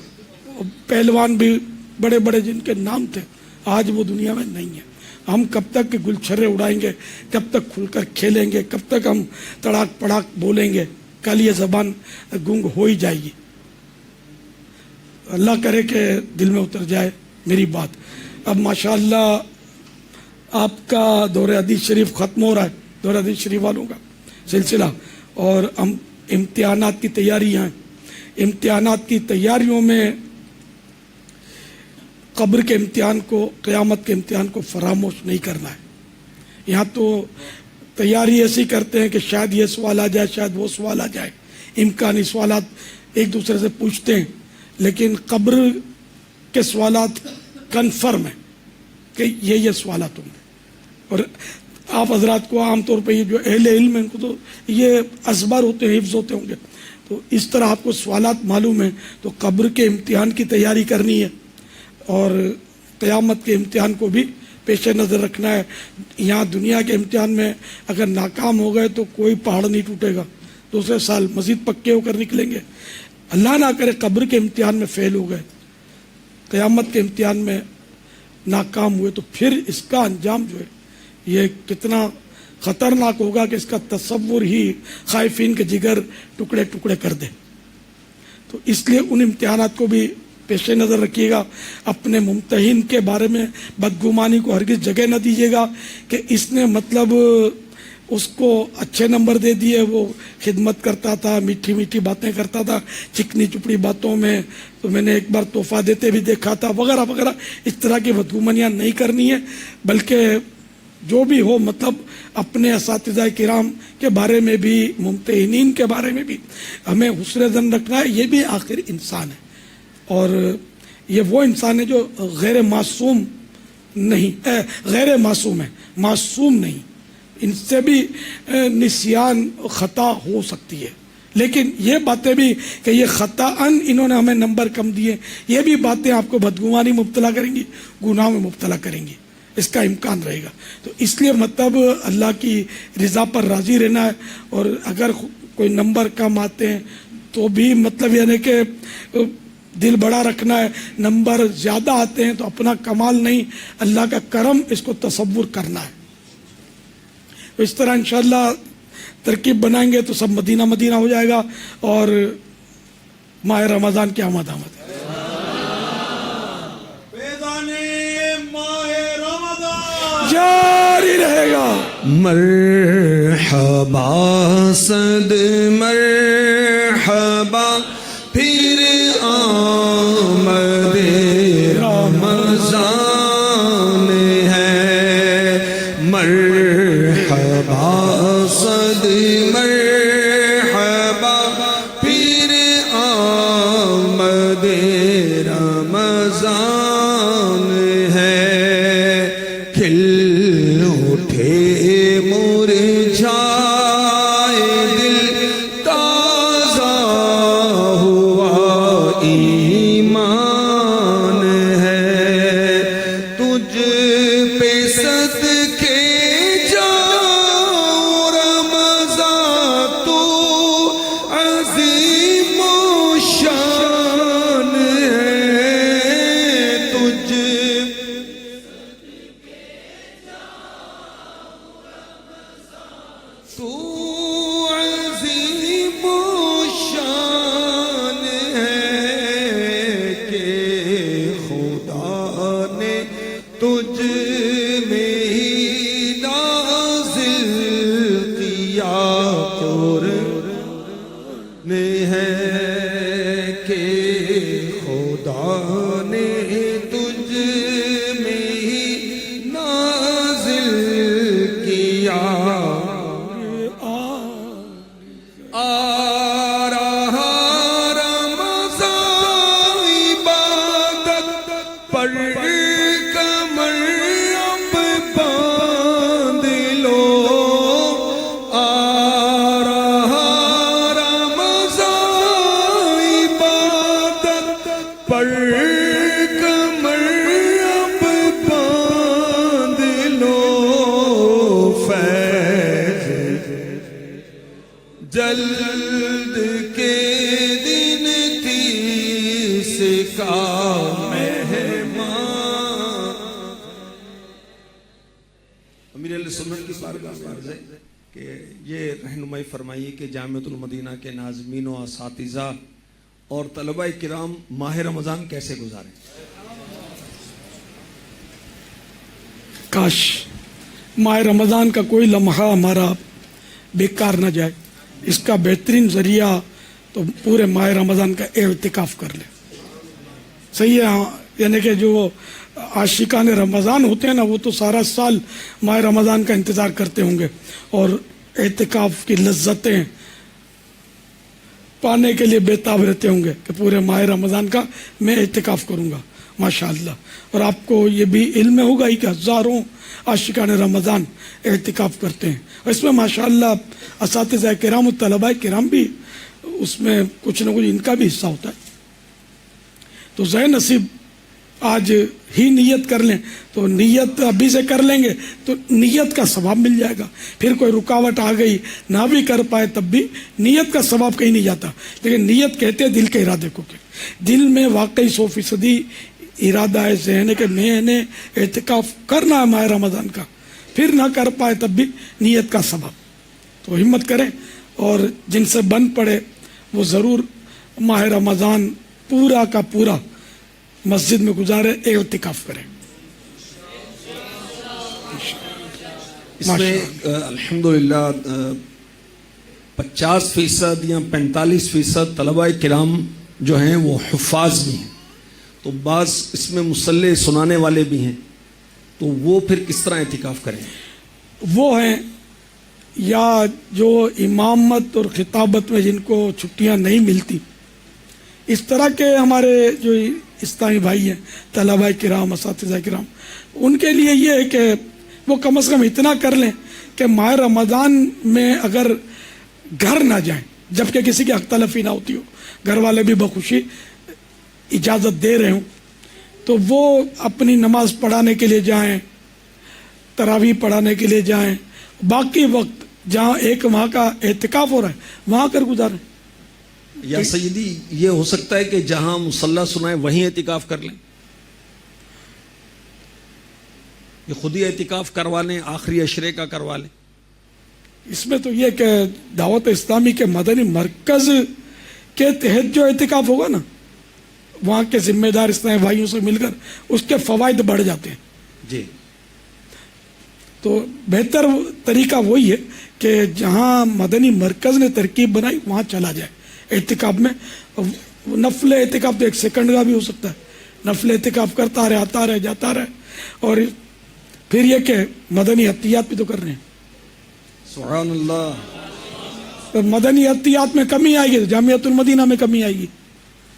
پہلوان بھی بڑے بڑے جن کے نام تھے آج وہ دنیا میں نہیں ہیں. ہم کب تک گلچھرے اڑائیں گے، کب تک کھل کر کھیلیں گے، کب تک ہم تڑاک پڑاک بولیں گے. کل یہ زبان گنگ ہو ہی جائے گی. اللہ کرے کہ دل میں اتر جائے میری بات. اب ماشاءاللہ آپ کا دورہ حدیث شریف ختم ہو رہا ہے، دورہ حدیث شریف والوں کا سلسلہ. اور ہم امتحانات کی تیاریاں ہیں. امتحانات کی تیاریوں میں قبر کے امتحان کو، قیامت کے امتحان کو فراموش نہیں کرنا ہے. یہاں تو تیاری ایسی کرتے ہیں کہ شاید یہ سوال آ جائے، شاید وہ سوال آ جائے. امکانی سوالات ایک دوسرے سے پوچھتے ہیں، لیکن قبر کے سوالات کنفرم ہیں کہ یہ سوالات ہوں گے. اور آپ حضرات کو عام طور پہ یہ جو اہل علم ہیں ان کو تو یہ اسبار ہوتے ہیں، حفظ ہوتے ہوں گے، تو اس طرح آپ کو سوالات معلوم ہیں، تو قبر کے امتحان کی تیاری کرنی ہے اور قیامت کے امتحان کو بھی پیش نظر رکھنا ہے۔ یہاں دنیا کے امتحان میں اگر ناکام ہو گئے تو کوئی پہاڑ نہیں ٹوٹے گا، دوسرے سال مزید پکے ہو کر نکلیں گے۔ اللہ نہ کرے قبر کے امتحان میں فیل ہو گئے، قیامت کے امتحان میں ناکام ہوئے، تو پھر اس کا انجام جو ہے یہ کتنا خطرناک ہوگا کہ اس کا تصور ہی خائفین کے جگر ٹکڑے ٹکڑے کر دے۔ تو اس لیے ان امتحانات کو بھی پیش نظر رکھیے گا۔ اپنے ممتحن کے بارے میں بدگمانی کو ہرگز جگہ نہ دیجیے گا کہ اس نے مطلب اس کو اچھے نمبر دے دیے، وہ خدمت کرتا تھا، میٹھی میٹھی باتیں کرتا تھا، چکنی چپڑی باتوں میں تو میں نے ایک بار تحفہ دیتے بھی دیکھا تھا، وغیرہ وغیرہ۔ اس طرح کی بدگمانیاں نہیں کرنی ہے، بلکہ جو بھی ہو مطلب اپنے اساتذہ کرام کے بارے میں بھی، ممتحنین کے بارے میں بھی ہمیں حسن ظن رکھنا ہے۔ یہ بھی آخر انسان ہے، اور یہ وہ انسان ہے جو غیر معصوم نہیں، غیر معصوم ہے، معصوم نہیں۔ ان سے بھی نسیان خطا ہو سکتی ہے، لیکن یہ باتیں بھی کہ یہ خطاً انہوں نے ہمیں نمبر کم دیے، یہ بھی باتیں آپ کو بدگمانی مبتلا کریں گی، گناہ میں مبتلا کریں گی، اس کا امکان رہے گا۔ تو اس لیے مطلب اللہ کی رضا پر راضی رہنا ہے، اور اگر کوئی نمبر کم آتے ہیں تو بھی مطلب یعنی کہ دل بڑا رکھنا ہے، نمبر زیادہ آتے ہیں تو اپنا کمال نہیں، اللہ کا کرم اس کو تصور کرنا ہے۔ تو اس طرح انشاءاللہ ترکیب بنائیں گے تو سب مدینہ مدینہ ہو جائے گا، اور ماہ رمضان کی آمد آمد ہے۔ جاری رہے گا۔ مرحبا صد مرحبا پھر آمد رمضان ہے، مرحبا صد مرحبا پھر آمد رمضان ہے، کھل اٹھے مرجھائے دل، تازہ ہوا ایمان ہے، تجھ پہ صدقے جاؤ رمضان، تو عظیم و شان ہے، تجھ تو عظیم و شان ہے کہ خدا نے تجھ میں ہی نازل کیا قرآن ہے، کہ خدا نے تجھ میں ہی نازل کیا۔ آ رہا رمضان عبادت پر کمر اب باندھ لو، آ رہا رمضان عبادت پر کمر اب باندھ لو، فیض جلد کے دن 30 کا مہمان۔ امیر اہل سنت کی بارگاہ میں عرض ہے کہ یہ رہنمائی فرمائیے کہ جامعۃ المدینہ کے ناظمین و اساتذہ اور طلبہ کرام ماہ رمضان کیسے گزاریں؟ کاش ماہ رمضان کا کوئی لمحہ ہمارا بیکار نہ جائے، اس کا بہترین ذریعہ تو پورے ماہ رمضان کا اعتکاف کر لے۔ صحیح ہے، یعنی کہ جو عاشقان رمضان ہوتے ہیں نا، وہ تو سارا سال ماہ رمضان کا انتظار کرتے ہوں گے اور اعتکاف کی لذتیں پانے کے لیے بے تاب رہتے ہوں گے کہ پورے ماہ رمضان کا میں اعتکاف کروں گا۔ ماشاءاللہ. اور آپ کو یہ بھی علم ہوگا ہی کہ ہزاروں عاشقان رمضان اعتکاف کرتے ہیں، اور اس میں ماشاءاللہ اساتذہ کرام و طلباء کرام بھی اس میں کچھ نہ کچھ ان کا بھی حصہ ہوتا ہے. تو زہ نصیب آج ہی نیت کر لیں، تو نیت ابھی سے کر لیں گے تو نیت کا ثواب مل جائے گا. پھر کوئی رکاوٹ آ گئی نہ بھی کر پائے تب بھی نیت کا ثواب کہیں نہیں جاتا. لیکن نیت کہتے ہیں دل کے ارادے کو، کہ دل میں واقعی 100% ارادہ ہے، ذہن ہے کہ میں نے اعتکاف کرنا ہے ماہ رمضان کا، پھر نہ کر پائے تب بھی نیت کا ثواب. تو ہمت کریں، اور جن سے بن پڑے وہ ضرور ماہ رمضان پورا کا پورا مسجد میں گزارے، اعتکاف کریں. اس میں الحمدللہ 50% یا 45% طلباء کرام جو ہیں وہ حفاظ بھی ہیں، تو بعض اس میں مصلی سنانے والے بھی ہیں، تو وہ پھر کس طرح اعتکاف کریں؟ وہ ہیں یا جو امامت اور خطابت میں جن کو چھٹیاں نہیں ملتی، اس طرح کے ہمارے جو اسلامی بھائی ہیں، طلباء کرام، اساتذہ کرام، ان کے لیے یہ ہے کہ وہ کم از کم اتنا کر لیں کہ ماہ رمضان میں اگر گھر نہ جائیں، جبکہ کسی کی حق تلفی نہ ہوتی ہو، گھر والے بھی بخوشی اجازت دے رہے ہوں، تو وہ اپنی نماز پڑھانے کے لیے جائیں، تراویح پڑھانے کے لیے جائیں، باقی وقت جہاں ایک ماہ کا اعتکاف ہو رہا ہے وہاں کر گزاریں. یا سیدی یہ ہو سکتا ہے کہ جہاں مصلی سنائے وہیں اعتکاف کر لیں، یہ خود ہی اعتکاف کروا لیں، آخری عشرے کا کروا لیں. اس میں تو یہ کہ دعوت اسلامی کے مدنی مرکز کے تحت جو اعتکاف ہوگا نا، وہاں کے ذمہ دار اسلامی بھائیوں سے مل کر اس کے فوائد بڑھ جاتے ہیں. جی، تو بہتر طریقہ وہی ہے کہ جہاں مدنی مرکز نے ترکیب بنائی وہاں چلا جائے اعتکاف میں. نفل اعتکاف تو 1 سیکنڈ کا بھی ہو سکتا ہے، نفل اعتکاف کرتا رہے، آتا رہے، جاتا رہے. اور پھر یہ کہ مدنی عطیات بھی تو کر رہے ہیں. سبحان اللہ. تو مدنی عطیات میں کمی آئے گی تو جامعۃ المدینہ میں کمی آئے گی.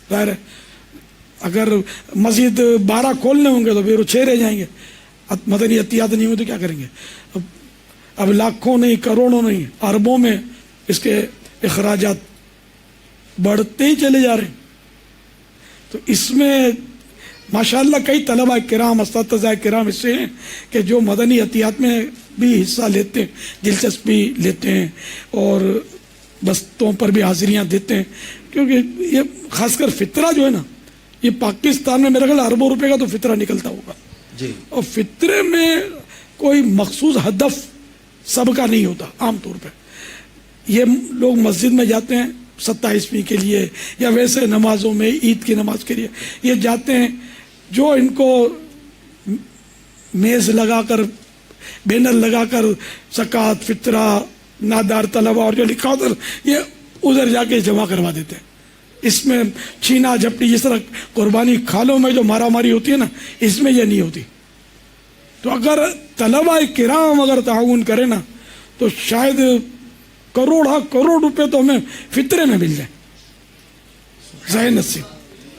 ظاہر ہے اگر مزید 12 کھولنے ہوں گے تو پھر وہ 6 رہ جائیں گے. مدنی عطیات نہیں ہوئی تو کیا کریں گے؟ اب لاکھوں نہیں، کروڑوں نہیں، اربوں میں اس کے اخراجات بڑھتے ہی چلے جا رہے ہیں. تو اس میں ماشاءاللہ کئی طلباء کرام، اساتذہ کرام اس سے ہیں کہ جو مدنی عطیات میں بھی حصہ لیتے ہیں، دلچسپی لیتے ہیں، اور بستوں پر بھی حاضریاں دیتے ہیں. کیونکہ یہ خاص کر فطرہ جو ہے نا، یہ پاکستان میں میرا خیال اربوں روپے کا تو فطرہ نکلتا ہوگا. جی. اور فطرے میں کوئی مخصوص ہدف سب کا نہیں ہوتا. عام طور پہ یہ لوگ مسجد میں جاتے ہیں 27ویں کے لیے، یا ویسے نمازوں میں عید کی نماز کے لیے یہ جاتے ہیں. جو ان کو میز لگا کر، بینر لگا کر زکوٰۃ، فطرہ، نادار طلبہ اور جو لکھا ہوتا ہے یہ ادھر جا کے جمع کروا دیتے ہیں. اس میں چھینا جھپٹی، جس طرح قربانی کھالوں میں جو مارا ماری ہوتی ہے نا، اس میں یہ نہیں ہوتی. تو اگر طلباء کرام اگر تعاون کرے نا تو شاید کروڑ روپے تو ہمیں فطرے میں مل جائیں. ذہن نصیب،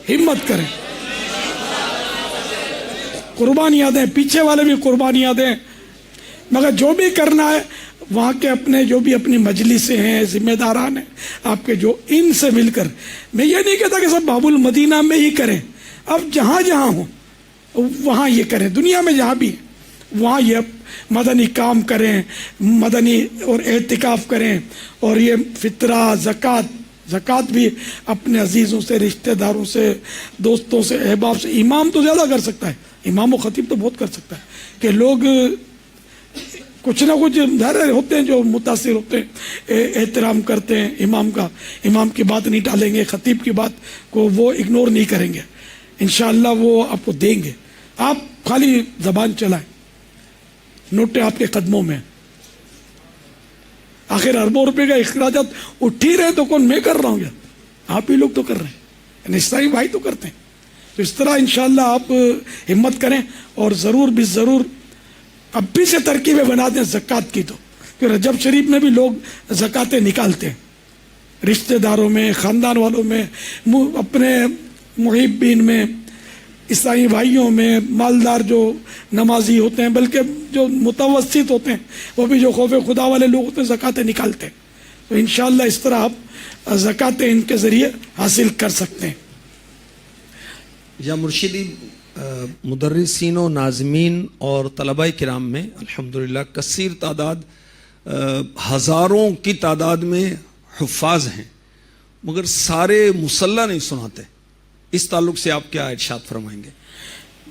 ہمت کریں، قربانیاں دیں، پیچھے والے بھی قربانیاں دیں. مگر جو بھی کرنا ہے وہاں کے اپنے جو بھی اپنی مجلسیں ہیں، ذمہ داران ہیں آپ کے، جو ان سے مل کر، میں یہ نہیں کہتا کہ سب باب المدینہ میں ہی کریں، اب جہاں جہاں ہوں وہاں یہ کریں، دنیا میں جہاں بھی وہاں یہ مدنی کام کریں، مدنی اور اعتکاف کریں. اور یہ فطرہ، زکوٰۃ بھی اپنے عزیزوں سے، رشتہ داروں سے، دوستوں سے، احباب سے. امام تو زیادہ کر سکتا ہے، امام و خطیب تو بہت کر سکتا ہے کہ لوگ کچھ نہ کچھ ظاہر ہوتے ہیں جو متاثر ہوتے ہیں، احترام کرتے ہیں امام کا، امام کی بات نہیں ٹالیں گے، خطیب کی بات کو وہ اگنور نہیں کریں گے. انشاءاللہ وہ آپ کو دیں گے. آپ خالی زبان چلائیں، نوٹیں آپ کے قدموں میں. آخر اربوں روپے کا اخراجات اٹھ ہی رہے تو کون میں کر رہا ہوں؟ آپ ہی لوگ تو کر رہے ہیں، اسلامی بھائی تو کرتے ہیں. تو اس طرح انشاءاللہ آپ ہمت کریں، اور ضرور بھی ضرور اب بھی سے ترکیبیں بنا دیں زکوٰۃ کی. تو کہ رجب شریف میں بھی لوگ زکوٰتیں نکالتے ہیں، رشتہ داروں میں، خاندان والوں میں، اپنے محبین میں، اسلامی بھائیوں میں مالدار جو نمازی ہوتے ہیں، بلکہ جو متوسط ہوتے ہیں، وہ بھی جو خوف خدا والے لوگ ہوتے ہیں، زکاتیں نکالتے ہیں. تو انشاءاللہ اس طرح آپ زکاتیں ان کے ذریعے حاصل کر سکتے ہیں. یا مرشدی، مدرسین و ناظمین اور طلباء کرام میں الحمدللہ کثیر تعداد، ہزاروں کی تعداد میں حفاظ ہیں، مگر سارے مصلی نہیں سناتے. اس تعلق سے آپ کیا ارشاد فرمائیں گے؟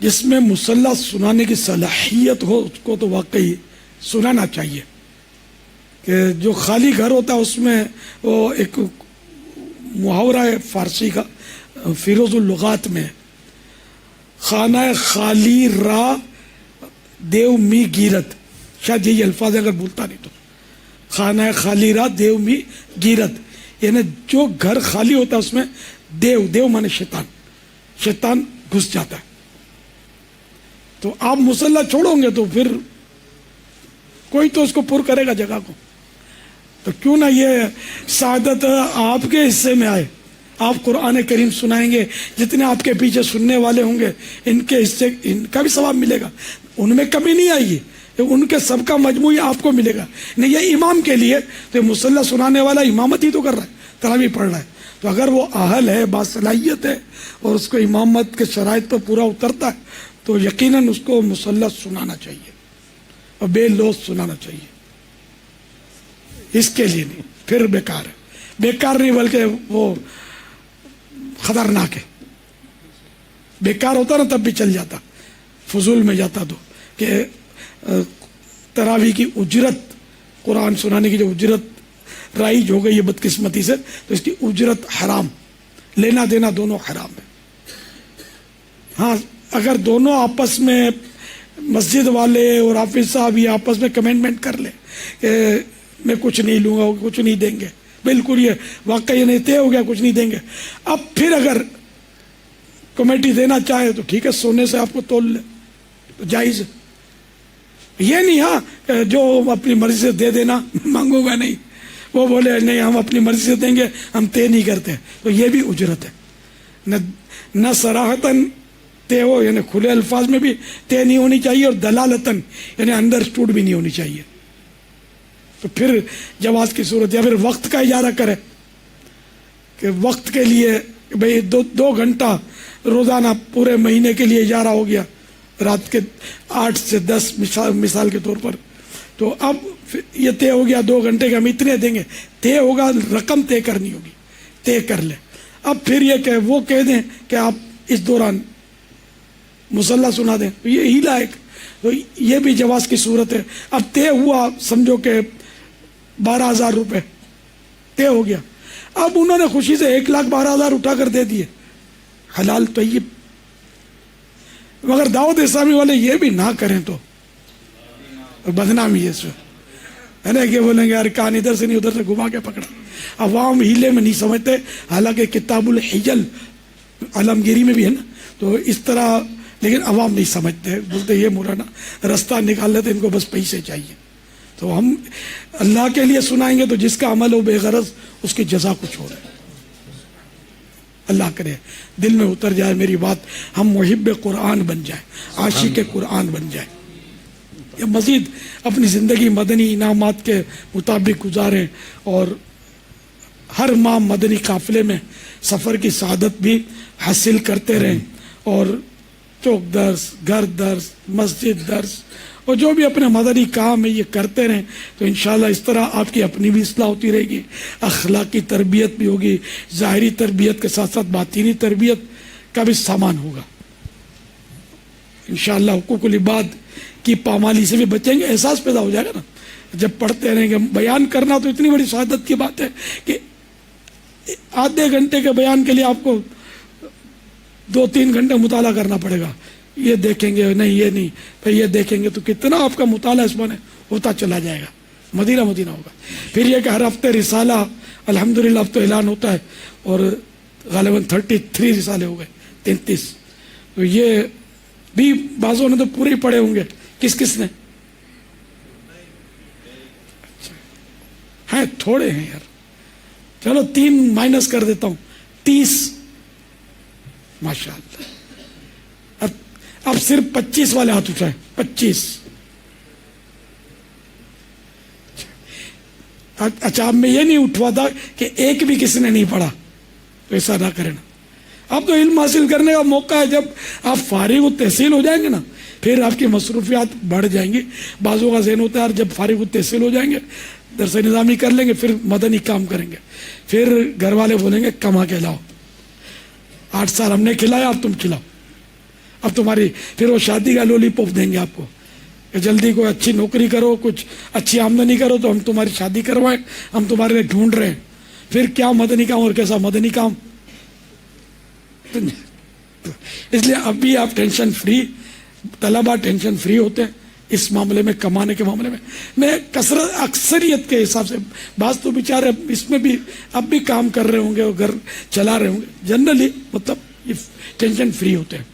جس میں مصلی سنانے کی صلاحیت ہو اس کو تو واقعی سنانا چاہیے. کہ جو خالی گھر ہوتا ہے اس میں وہ ایک محاورہ ہے فارسی کا، فیروز اللغات میں، خانہ خالی را دیو می گیرت، شاید یہی الفاظ اگر بولتا نہیں تو، خانہ خالی را دیو می گیرت، یعنی جو گھر خالی ہوتا ہے اس میں دیو مانے شیطان گھس جاتا ہے. تو آپ مصلی چھوڑو گے تو پھر کوئی تو اس کو پر کرے گا جگہ کو. تو کیوں نہ یہ سعادت آپ کے حصے میں آئے. آپ قرآن کریم سنائیں گے، جتنے آپ کے پیچھے سننے والے ہوں گے ان کے حصے، ان کا بھی ثواب ملے گا، ان میں کمی نہیں آئی ہے، ان کے سب کا مجموعی آپ کو ملے گا. نہیں یہ امام کے لیے تو مصلی سنانے والا امامت ہی تو کر رہا ہے، تراویح پڑھ رہا ہے. تو اگر وہ اہل ہے، باصلاحیت ہے اور اس کو امامت کے شرائط پر پورا اترتا ہے تو یقیناً اس کو مصلی سنانا چاہیے اور بے لوث سنانا چاہیے. اس کے لیے نہیں، پھر بیکار ہے. بیکار نہیں بلکہ وہ خطرناک ہے. بیکار ہوتا نا تب بھی چل جاتا، فضول میں جاتا تو. کہ تراویح کی اجرت، قرآن سنانے کی جو اجرت رائج ہو گئی ہے بدقسمتی سے، تو اس کی اجرت حرام، لینا دینا دونوں حرام ہے. ہاں اگر دونوں آپس میں، مسجد والے اور حافظ صاحب یہ آپس میں کمنٹمنٹ کر لیں کہ میں کچھ نہیں لوں گا، کچھ نہیں دیں گے، بالکل یہ واقعی نہیں طے ہو گیا کچھ نہیں دیں گے. اب پھر اگر کمیٹی دینا چاہے تو ٹھیک ہے، سونے سے آپ کو تول لے تو جائز ہے. یہ نہیں ہاں جو اپنی مرضی سے دے دینا، مانگوں گا نہیں، وہ بولے نہیں ہم اپنی مرضی سے دیں گے، ہم طے نہیں کرتے، تو یہ بھی اجرت ہے. نہ صراحتاً طے ہو، یعنی کھلے الفاظ میں بھی طے نہیں ہونی چاہیے، اور دلالتاً یعنی انڈرسٹوڈ بھی نہیں ہونی چاہیے. تو پھر جواز کی صورت، یا پھر وقت کا اجارہ کرے کہ وقت کے لیے بھئی 2 گھنٹہ روزانہ پورے مہینے کے لیے اجارہ ہو گیا، رات کے 8 سے 10 مثال کے طور پر. تو اب یہ طے ہو گیا 2 گھنٹے کے ہم اتنے دیں گے، طے ہوگا، رقم طے کرنی ہوگی، طے کر لیں. اب پھر یہ کہ وہ کہہ دیں کہ آپ اس دوران مصلی سنا دیں، یہ ہی لائق، تو یہ بھی جواز کی صورت ہے. اب طے ہوا، سمجھو کہ 12,000 روپے طے ہو گیا، اب انہوں نے خوشی سے 1,12,000 اٹھا کر دے دیے، حلال طیب. مگر دعوت اسلامی والے یہ بھی نہ کریں تو بدنامی ہے اس میں، ہے نا، کہ بولیں گے یار کان ادھر سے نہیں ادھر سے گھما کے پکڑا. عوام ہیلے میں نہیں سمجھتے، حالانکہ کتاب الحجل عالمگیری میں بھی ہے نا، تو اس طرح، لیکن عوام نہیں سمجھتے، بولتے یہ مولانا رستہ نکال لیتے، ان کو بس پیسے چاہیے. تو ہم اللہ کے لیے سنائیں گے تو جس کا عمل ہو بے غرض، اس کی جزا کچھ ہو رہا ہے. اللہ کرے دل میں اتر جائے میری بات، ہم محب قرآن بن جائیں، عاشق قرآن بن جائیں، یا مزید اپنی زندگی مدنی انعامات کے مطابق گزاریں، اور ہر ماہ مدنی قافلے میں سفر کی سعادت بھی حاصل کرتے رہیں، اور چوک درس، گھر درس، مسجد درس، اور جو بھی اپنے مدنی کام ہے یہ کرتے رہیں. تو انشاءاللہ اس طرح آپ کی اپنی بھی اصلاح ہوتی رہے گی، اخلاقی تربیت بھی ہوگی، ظاہری تربیت کے ساتھ ساتھ باطنی تربیت کا بھی سامان ہوگا. انشاءاللہ حقوق العباد کی پامالی سے بھی بچیں گے، احساس پیدا ہو جائے گا نا جب پڑھتے رہیں گے. بیان کرنا تو اتنی بڑی سعادت کی بات ہے کہ آدھے گھنٹے کے بیان کے لیے آپ کو 2-3 گھنٹے مطالعہ کرنا پڑے گا. یہ دیکھیں گے نہیں، یہ نہیں، پھر یہ دیکھیں گے، تو کتنا آپ کا مطالعہ اس میں ہوتا چلا جائے گا. مدینہ ہوگا. پھر یہ کہ ہر ہفتے رسالہ الحمدللہ اب تو اعلان ہوتا ہے، اور غالباً 33 رسالے ہو گئے، 33. تو یہ بھی بعضوں نے تو پورے ہی پڑھے ہوں گے. کس نے؟ ہیں تھوڑے ہیں یار، چلو 3 مائنس کر دیتا ہوں، 30. ماشاءاللہ اب صرف 25 والے ہاتھ اٹھائیں. 25. اچھا اب میں یہ نہیں اٹھواتا کہ ایک بھی کسی نے نہیں پڑھا، تو ایسا نہ کریں نا. اب تو علم حاصل کرنے کا موقع ہے. جب آپ فارغ التحصیل ہو جائیں گے نا، پھر آپ کی مصروفیات بڑھ جائیں گی. بعضوں کا ذہن ہوتا ہے جب فارغ التحصیل ہو جائیں گے درس نظامی کر لیں گے، پھر مدنی کام کریں گے، پھر گھر والے بولیں گے کما کے لاؤ، 8 سال ہم نے کھلایا اب تم کھلاؤ. اب تمہاری پھر وہ شادی کا لولی پوپ دیں گے آپ کو کہ جلدی کوئی اچھی نوکری کرو، کچھ اچھی آمدنی کرو تو ہم تمہاری شادی کروائیں، ہم تمہارے لیے ڈھونڈ رہے ہیں. پھر کیا مدنی کام اور کیسا مدنی کام. اس لیے اب بھی آپ ٹینشن فری، طلبہ ٹینشن فری ہوتے ہیں اس معاملے میں، کمانے کے معاملے میں. میں اکثریت کے حساب سے، بعض تو بیچارے اس میں بھی اب بھی کام کر رہے ہوں گے اور گھر چلا رہے ہوں گے، جنرلی مطلب یہ ٹینشن فری ہوتے ہیں.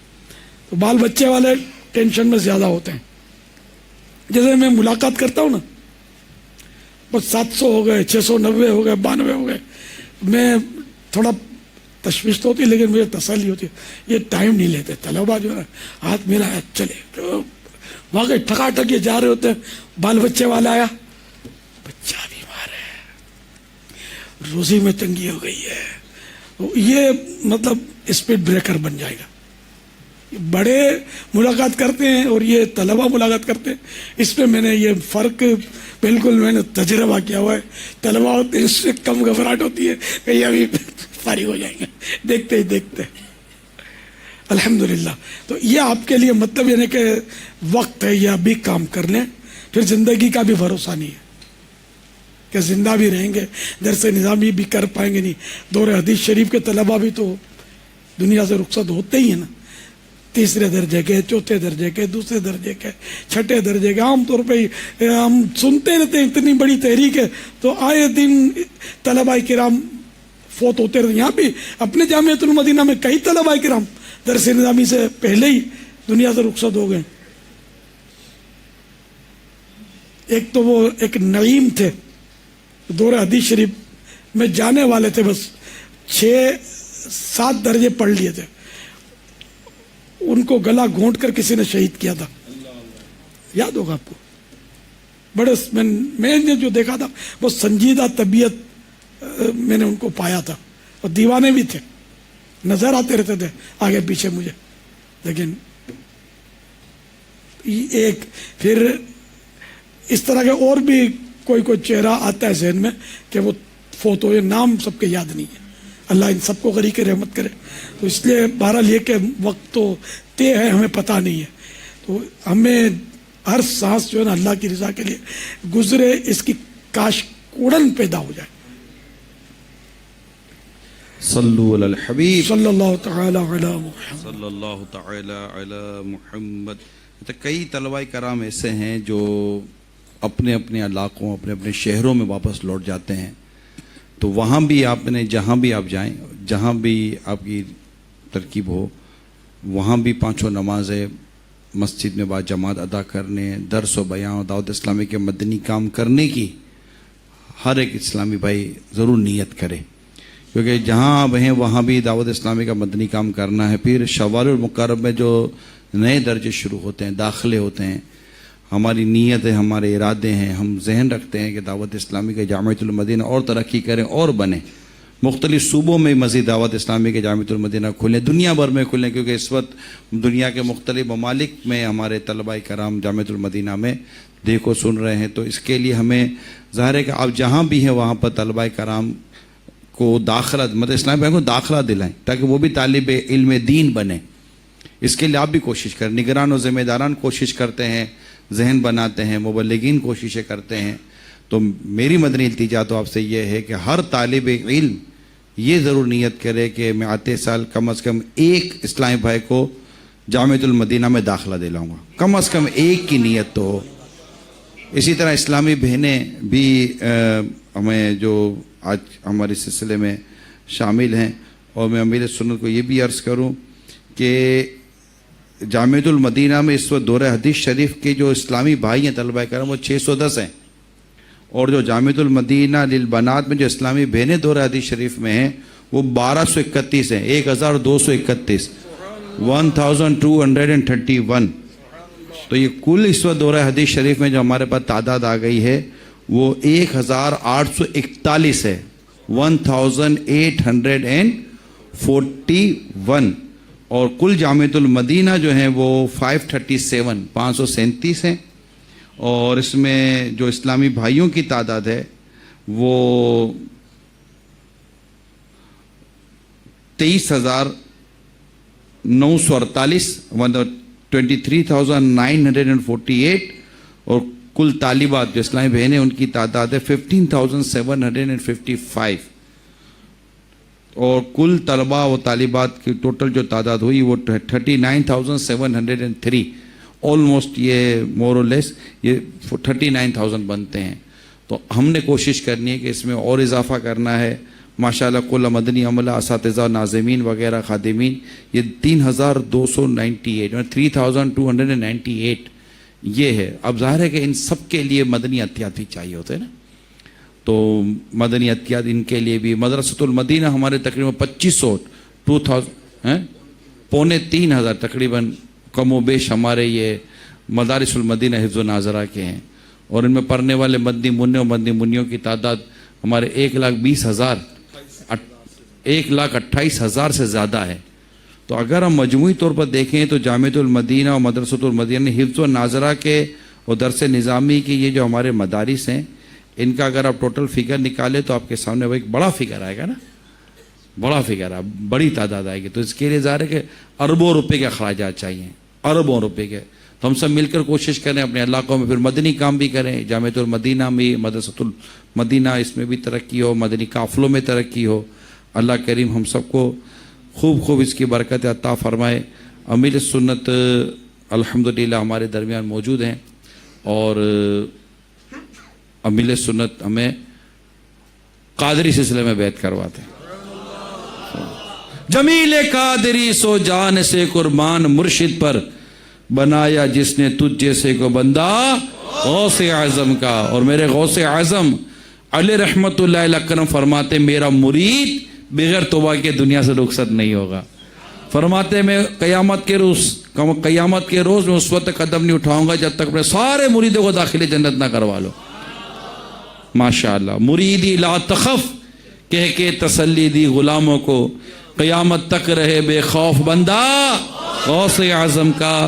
تو بال بچے والے ٹینشن میں زیادہ ہوتے ہیں. جیسے میں ملاقات کرتا ہوں نا، بس 700 ہو گئے، 690 ہو گئے، 92 ہو گئے، میں تھوڑا تشویش تو ہوتی ہے لیکن مجھے تسلی ہوتی ہے. یہ ٹائم نہیں لیتے طلبہ جو ہے، ہاتھ ملایا چلے، واقعی ٹھکا ٹھک یہ جا رہے ہوتے ہیں. بال بچے والا آیا، بچہ بیمار ہے، روزی میں تنگی ہو گئی ہے، یہ مطلب اسپیڈ بریکر بن جائے گا. بڑے ملاقات کرتے ہیں اور یہ طلبہ ملاقات کرتے ہیں. اس پہ میں نے یہ فرق بالکل میں نے تجربہ کیا ہوا ہے. طلبہ ہوتے ہیں اس سے کم گھبراہٹ ہوتی ہے کہ یہ ابھی فارغ ہو جائیں گے دیکھتے ہی دیکھتے. الحمدللہ. تو یہ آپ کے لیے مطلب یہ نہیں کہ وقت ہے یہ ابھی کام کر لیں، پھر زندگی کا بھی بھروسہ نہیں ہے کہ زندہ بھی رہیں گے، درس نظامی بھی کر پائیں گے نہیں. دور حدیث شریف کے طلبہ بھی تو دنیا سے رخصت ہوتے ہی ہیں نا، تیسرے درجے کے، چوتھے درجے کے، دوسرے درجے کے، چھٹے درجے کے. عام طور پہ ہم سنتے رہتے ہیں اتنی بڑی تحریک ہے تو آئے دن طلبہ کرام فوت ہوتے رہتے. یہاں بھی اپنے جامعۃ المدینہ میں کئی طلبہ کرام درس نظامی سے پہلے ہی دنیا سے رخصت ہو گئے. ایک تو وہ ایک نعیم تھے، دور حدیث شریف میں جانے والے تھے، بس 6-7 درجے پڑھ لیے تھے، ان کو گلا گھونٹ کر کسی نے شہید کیا تھا. یاد ہوگا آپ کو. بڑے میں نے جو دیکھا تھا وہ سنجیدہ طبیعت میں نے ان کو پایا تھا، اور دیوانے بھی تھے، نظر آتے رہتے تھے آگے پیچھے مجھے. لیکن ایک پھر اس طرح کے اور بھی کوئی چہرہ آتا ہے ذہن میں کہ وہ فوت ہوئے، نام سب کے یاد نہیں ہے. اللہ ان سب کو غریق رحمت کرے. تو اس لیے بہرحال یہ کہ وقت تو طے ہے، ہمیں پتہ نہیں ہے، تو ہمیں ہر سانس جو ہے نا اللہ کی رضا کے لیے گزرے، اس کی کاش کوڑن پیدا ہو جائے. صلو علی الحبیب صلی اللہ تعالی علی محمد. صلی اللہ تعالی علی محمد. تو کئی طلباء کرام ایسے ہیں جو اپنے اپنے علاقوں، اپنے اپنے شہروں میں واپس لوٹ جاتے ہیں. تو وہاں بھی آپ نے جہاں بھی آپ جائیں، جہاں بھی آپ کی ترکیب ہو، وہاں بھی 5 نمازیں مسجد میں با جماعت ادا کرنے، درس و بیان، دعوت اسلامی کے مدنی کام کرنے کی ہر ایک اسلامی بھائی ضرور نیت کرے. کیونکہ جہاں آپ ہیں وہاں بھی دعوت اسلامی کا مدنی کام کرنا ہے. پھر شوال المقرب میں جو نئے درجے شروع ہوتے ہیں، داخلے ہوتے ہیں، ہماری نیت ہے، ہمارے ارادے ہیں، ہم ذہن رکھتے ہیں کہ دعوت اسلامی کے جامعۃ المدینہ اور ترقی کریں اور بنیں. مختلف صوبوں میں مزید دعوت اسلامی کے جامعۃ المدینہ کھلیں، دنیا بھر میں کھلیں، کیونکہ اس وقت دنیا کے مختلف ممالک میں ہمارے طلباء کرام جامعۃ المدینہ میں دیکھو سن رہے ہیں. تو اس کے لیے ہمیں ظاہر ہے کہ آپ جہاں بھی ہیں وہاں پر طلباء کرام کو داخلہ، مطلب اسلامی بھائی کو داخلہ دلائیں تاکہ وہ بھی طالب علم دین بنے. اس کے لیے آپ بھی کوشش کریں. نگران و ذمہ داران کوشش کرتے ہیں، ذہن بناتے ہیں، مبلغین کوششیں کرتے ہیں. تو میری مدنی التجا تو آپ سے یہ ہے کہ ہر طالب علم یہ ضرور نیت کرے کہ میں آتے سال کم از کم ایک اسلامی بھائی کو جامعۃ المدینہ میں داخلہ دلاؤں گا. کم از کم ایک کی نیت تو ہو. اسی طرح اسلامی بہنیں بھی ہمیں جو آج ہمارے سلسلے میں شامل ہیں، اور میں امیر سنت کو یہ بھی عرض کروں کہ جامعۃ المدینہ میں اس وقت دور حدیث شریف کے جو اسلامی بھائی ہیں طلباء کرام وہ 610 ہیں، اور جو جامعۃ المدینہ للبنات میں جو اسلامی بہنیں دور حدیث شریف میں ہیں وہ 1231 ہیں، 1231. 1231. تو یہ کل اس وقت دورہ حدیث شریف میں جو ہمارے پاس تعداد آ گئی ہے وہ 1841 ہے. 1841. اور کل جامعۃ المدینہ جو ہیں وہ 537 ہیں. اور اس میں جو اسلامی بھائیوں کی تعداد ہے وہ 23,948 23,948. اور کل طالبات جو اسلامی بہنیں ان کی تعداد ہے 15,755. اور کل طلباء و طالبات کی ٹوٹل جو تعداد ہوئی وہ 39,703. آلموسٹ یہ مور اور لیس یہ 39,000 بنتے ہیں. تو ہم نے کوشش کرنی ہے کہ اس میں اور اضافہ کرنا ہے. ماشاءاللہ کل مدنی عملہ اساتذہ ناظمین وغیرہ خادمین یہ 3,298 3,298 یہ ہے. اب ظاہر ہے کہ ان سب کے لیے مدنی عطیات بھی چاہیے ہوتے ہیں نا. تو مدنی عطیات ان کے لیے بھی. مدرسۃ المدینہ ہمارے تقریباً 2,500 تقریباً کم و بیش ہمارے یہ مدارس المدینہ حفظ و ناظرہ کے ہیں. اور ان میں پڑھنے والے مدنی منع و مدنی منیوں کی تعداد ہمارے 1,28,000 سے زیادہ ہے. تو اگر ہم مجموعی طور پر دیکھیں تو جامعۃ المدینہ اور مدرسۃ المدینہ حفظ و ناظرہ کے اور درس نظامی کی یہ جو ہمارے مدارس ہیں ان کا اگر آپ ٹوٹل فگر نکالیں تو آپ کے سامنے وہ ایک بڑا فگر آئے گا نا. بڑا فگر ہے, بڑی تعداد آئے گی. تو اس کے لیے ظاہر ہے کہ اربوں روپے کے اخراجات چاہیے, اربوں روپے کے. تو ہم سب مل کر کوشش کریں اپنے علاقوں میں پھر مدنی کام بھی کریں. جامعۃ المدینہ میں مدرسۃ المدینہ اس میں بھی ترقی ہو, مدنی قافلوں میں ترقی ہو. اللہ کریم ہم سب کو خوب اس کی برکت عطا فرمائے. امیر سنت الحمدللہ ہمارے درمیان موجود ہیں اور امیر سنت ہمیں قادری سلسلے میں بیعت کرواتے ہیں. جمیل قادری سو جان سے قربان مرشد پر بنایا جس نے تجھ جیسے کو بندہ غوث اعظم کا. اور میرے غوث اعظم علی رحمت اللہ علیہ کرم فرماتے میرا مرید بغیر توبہ کے دنیا سے رخصت نہیں ہوگا. فرماتے میں قیامت کے روز میں اس وقت قدم نہیں اٹھاؤں گا جب تک اپنے سارے مریدوں کو داخل جنت نہ کروا لو. ماشاءاللہ. مریدی لا تخف کہہ کے تسلی دی غلاموں کو, قیامت تک رہے بے خوف بندہ غوث اعظم کا.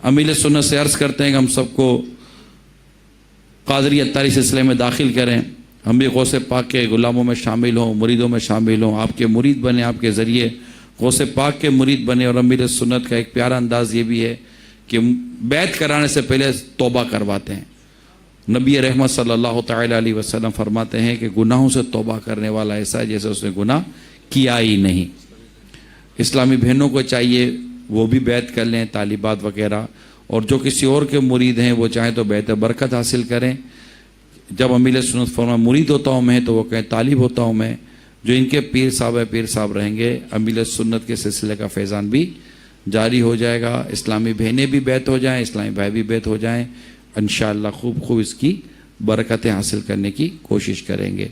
امیر سنت سے عرض کرتے ہیں کہ ہم سب کو قادری اتاری سلسلے میں داخل کریں. ہم بھی غوث پاک کے غلاموں میں شامل ہوں, مریدوں میں شامل ہوں, آپ کے مرید بنیں, آپ کے ذریعے غوث پاک کے مرید بنیں. اور امیر سنت کا ایک پیارا انداز یہ بھی ہے کہ بیعت کرانے سے پہلے توبہ کرواتے ہیں. نبی رحمت صلی اللہ تعالی علیہ وسلم فرماتے ہیں کہ گناہوں سے توبہ کرنے والا ایسا ہے جیسے اس نے گناہ کیا ہی نہیں. اسلامی بہنوں کو چاہیے وہ بھی بیعت کر لیں, طالبات وغیرہ. اور جو کسی اور کے مرید ہیں وہ چاہیں تو بیعت برکت حاصل کریں. جب امیر سنت فرمائے مرید ہوتا ہوں میں تو وہ کہیں طالب ہوتا ہوں میں. جو ان کے پیر صاحب رہیں گے امیر سنت کے سلسلے کا فیضان بھی جاری ہو جائے گا. اسلامی بہنیں بھی بیعت ہو جائیں, اسلامی بھائی بھی بیعت ہو جائیں. انشاءاللہ خوب اس کی برکتیں حاصل کرنے کی کوشش کریں گے.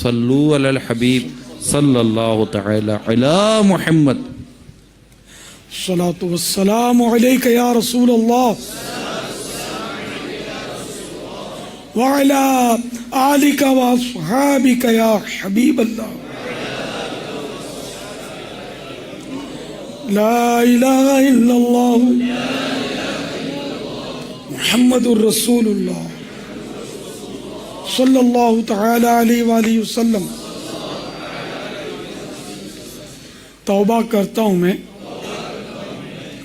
صلو علی الحبیب صلی اللہ تعالی علی محمد. الصلاۃ والسلام علیک یا رسول اللہ وعلی آلک واصحابک یا حبیب اللہ. لا الہ الا اللہ محمد الرسول اللہ صلی اللہ تعالی علیہ وآلہ وسلم. توبہ کرتا ہوں میں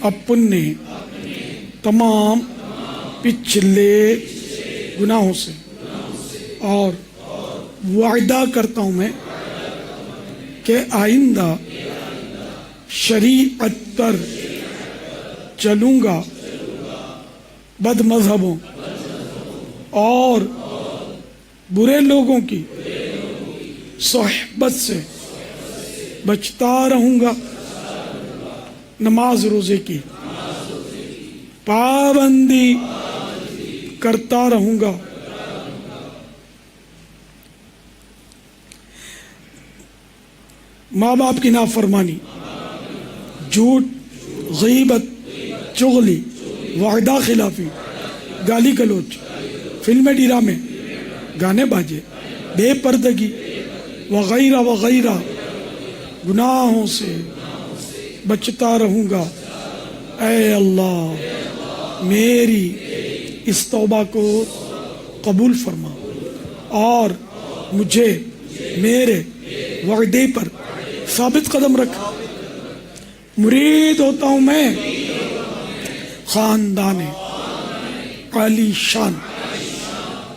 اپنے تمام پچھلے گناہوں سے اور وعدہ کرتا ہوں میں کہ آئندہ شریعت پر چلوں گا, بد مذہبوں اور برے لوگوں کی صحبت سے بچتا رہوں گا, نماز روزے کی پابندی کرتا رہوں گا, ماں باپ کی نافرمانی, جھوٹ غیبت، چغلی، وعدہ خلافی، گالی گلوچ، فلم ڈرامے، گانے باجے، بے پردگی وغیرہ وغیرہ گناہوں سے بچتا رہوں گا۔ اے اللہ میری اس توبہ کو قبول فرما اور مجھے میرے وعدے پر ثابت قدم رکھ۔ مرید ہوتا ہوں میں خاندان عالی شان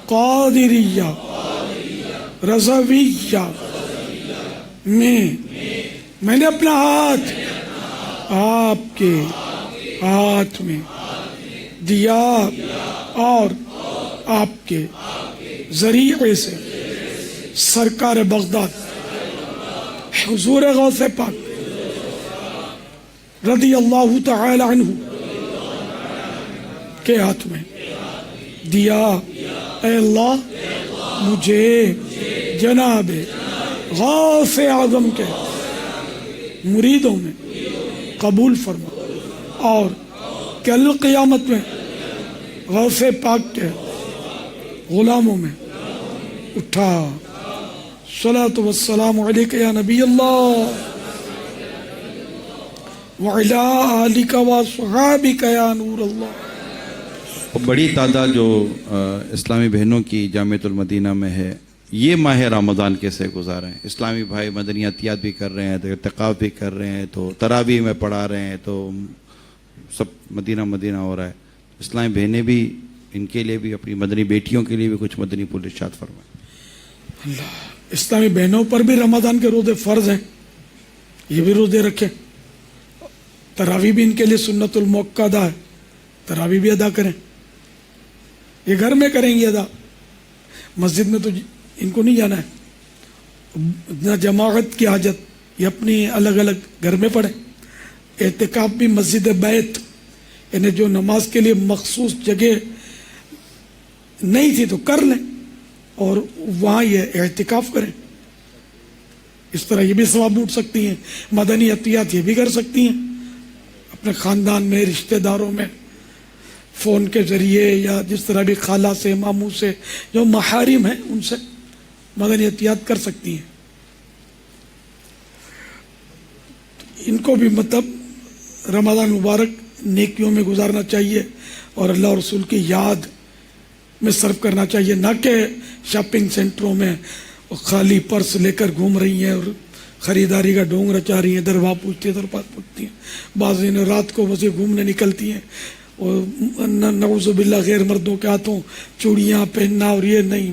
قادریہ رضویہ میں نے اپنا ہاتھ آپ کے ہاتھ میں دیا اور آپ کے ذریعے سے سرکار بغداد حضور غوث پاک رضی اللہ تعالی عنہ کے ہاتھ میں دیا۔ اے اللہ مجھے جناب غوث اعظم کے مریدوں میں قبول فرما اور کل قیامت میں غوث پاک کے غلاموں میں اٹھا۔ صلاۃ والسلام علیک یا نبی اللہ وعلی آلک واصحابک یا نور اللہ۔ بڑی تعداد جو اسلامی بہنوں کی جامعۃ المدینہ میں ہے، یہ ماہ رمضان کیسے گزاریں؟ اسلامی بھائی مدنیاتیات بھی کر رہے ہیں، تو اعتکاف بھی کر رہے ہیں، تو تراویح میں پڑھا رہے ہیں، تو سب مدینہ مدینہ ہو رہا ہے۔ اسلامی بہنیں بھی، ان کے لیے بھی، اپنی مدنی بیٹیوں کے لیے بھی کچھ مدنی پھول ارشاد فرمائیں۔ اللہ، اسلامی بہنوں پر بھی رمضان کے روزے فرض ہیں، یہ بھی روزے رکھیں۔ تراویح بھی ان کے لیے سنت المؤکدہ ہے، تراویح بھی ادا کریں۔ یہ گھر میں کریں گے ادا، مسجد میں تو ان کو نہیں جانا ہے، نہ جماعت کی حاجت، یہ اپنی الگ الگ گھر میں پڑھیں۔ اعتکاف بھی مسجد بیت، یعنی جو نماز کے لیے مخصوص جگہ نہیں تھی تو کر لیں اور وہاں یہ اعتکاف کریں۔ اس طرح یہ بھی ثواب اٹھ سکتی ہیں۔ مدنی عطیات یہ بھی کر سکتی ہیں، اپنے خاندان میں، رشتہ داروں میں، فون کے ذریعے یا جس طرح بھی خالہ سے، ماموں سے، جو محارم ہیں ان سے مدنی عطیات کر سکتی ہیں۔ ان کو بھی مطلب رمضان مبارک نیکیوں میں گزارنا چاہیے اور اللہ اور رسول کی یاد میں صرف کرنا چاہیے، نہ کہ شاپنگ سینٹروں میں خالی پرس لے کر گھوم رہی ہیں اور خریداری کا ڈھونگ رچا رہی ہیں، دروا پوچھتی ہیں، دربار پوچھتی ہیں، بعض دن رات کو بس گھومنے نکلتی ہیں اور نعوذ باللہ غیر مردوں کے ہاتھوں چوڑیاں پہننا، اور یہ نہیں،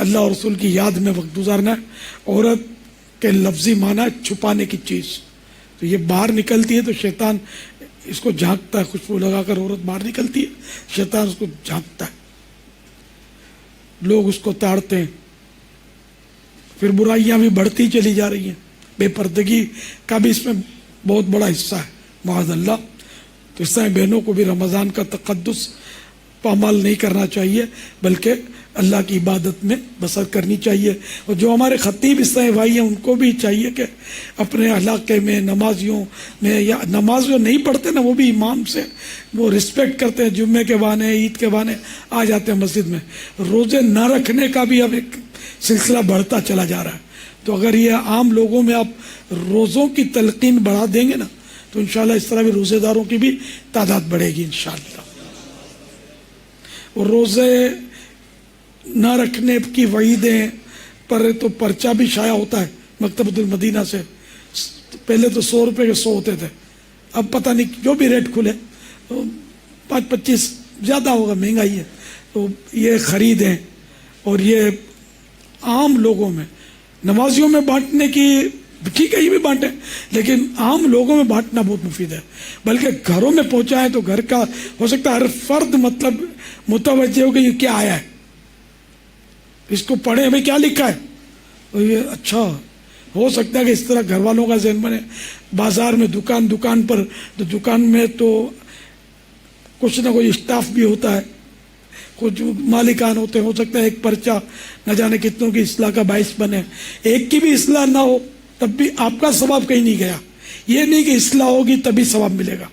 اللہ اور رسول کی یاد میں وقت گزارنا ہے۔ عورت کے لفظی معنی ہے چھپانے کی چیز، تو یہ باہر نکلتی ہے تو شیطان اس کو جھانکتا ہے، خوشبو لگا کر عورت باہر نکلتی ہے، شیطان اس کو جھانکتا ہے، لوگ اس کو تاڑتے ہیں، پھر برائیاں بھی بڑھتی چلی جا رہی ہیں۔ بے پردگی کا بھی اس میں بہت بڑا حصہ ہے، معاذ اللہ۔ تو اس طرح بہنوں کو بھی رمضان کا تقدس پامال نہیں کرنا چاہیے، بلکہ اللہ کی عبادت میں بسر کرنی چاہیے۔ اور جو ہمارے خطیب اس طرح بھائی ہیں ان کو بھی چاہیے کہ اپنے علاقے میں نمازیوں میں، یا نماز جو نہیں پڑھتے نا وہ بھی امام سے وہ رسپیکٹ کرتے ہیں، جمعے کے بہانے، عید کے بہانے آ جاتے ہیں مسجد میں۔ روزے نہ رکھنے کا بھی اب ایک سلسلہ بڑھتا چلا جا رہا ہے، تو اگر یہ عام لوگوں میں آپ روزوں کی تلقین بڑھا دیں گے نا تو انشاءاللہ اس طرح بھی روزے داروں کی بھی تعداد بڑھے گی انشاءاللہ۔ اور روزے نہ رکھنے کی وعیدیں پر تو پرچہ بھی شائع ہوتا ہے مکتبۃ المدینہ سے۔ پہلے تو 100 روپے کے 100 ہوتے تھے، اب پتہ نہیں جو بھی ریٹ کھلے 5-25 زیادہ ہوگا، مہنگائی ہے، تو یہ خریدیں اور یہ عام لوگوں میں، نمازیوں میں بانٹنے کی ٹھیک ہے یہ بھی بانٹیں، لیکن عام لوگوں میں بانٹنا بہت مفید ہے، بلکہ گھروں میں پہنچائیں تو گھر کا ہو سکتا ہے ہر فرد مطلب متوجہ ہو کہ یہ کیا آیا ہے، اس کو پڑھیں بھائی کیا لکھا ہے، اور یہ اچھا ہو سکتا ہے کہ اس طرح گھر والوں کا ذہن بنے۔ بازار میں دکان پر تو دکان میں تو کچھ نہ کوئی اسٹاف بھی ہوتا ہے، کچھ مالکان ہوتے ہیں، ہو سکتا ہے ایک پرچہ نہ جانے کتنوں کی اصلاح کا باعث بنے، ایک کی بھی اصلاح نہ ہو تب بھی آپ کا ثواب کہیں نہیں گیا، یہ نہیں کہ اصلاح ہوگی تبھی ثواب ملے گا.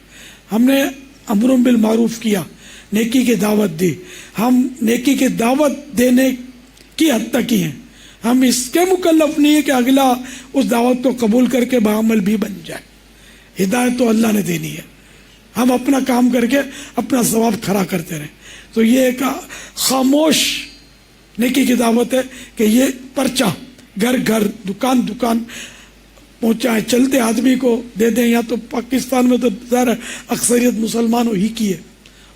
ہم نے امر بالمعروف کیا, نیکی کی دعوت دی, ہم نیکی کی دعوت دینے کی حد تک ہی ہیں, ہم اس کے مکلف نہیں ہے کہ اگلا اس دعوت کو قبول کر کے بعمل بھی بن جائے. ہدایت تو اللہ نے دینی ہے, ہم اپنا کام کر کے اپنا ثواب کھڑا کرتے رہیں. تو یہ ایک خاموش نیکی کی دعوت ہے کہ یہ پرچہ گھر گھر دکان دکان پہنچائیں, چلتے آدمی کو دے دیں. یا تو پاکستان میں تو ظاہر اکثریت مسلمانوں ہی کی ہے,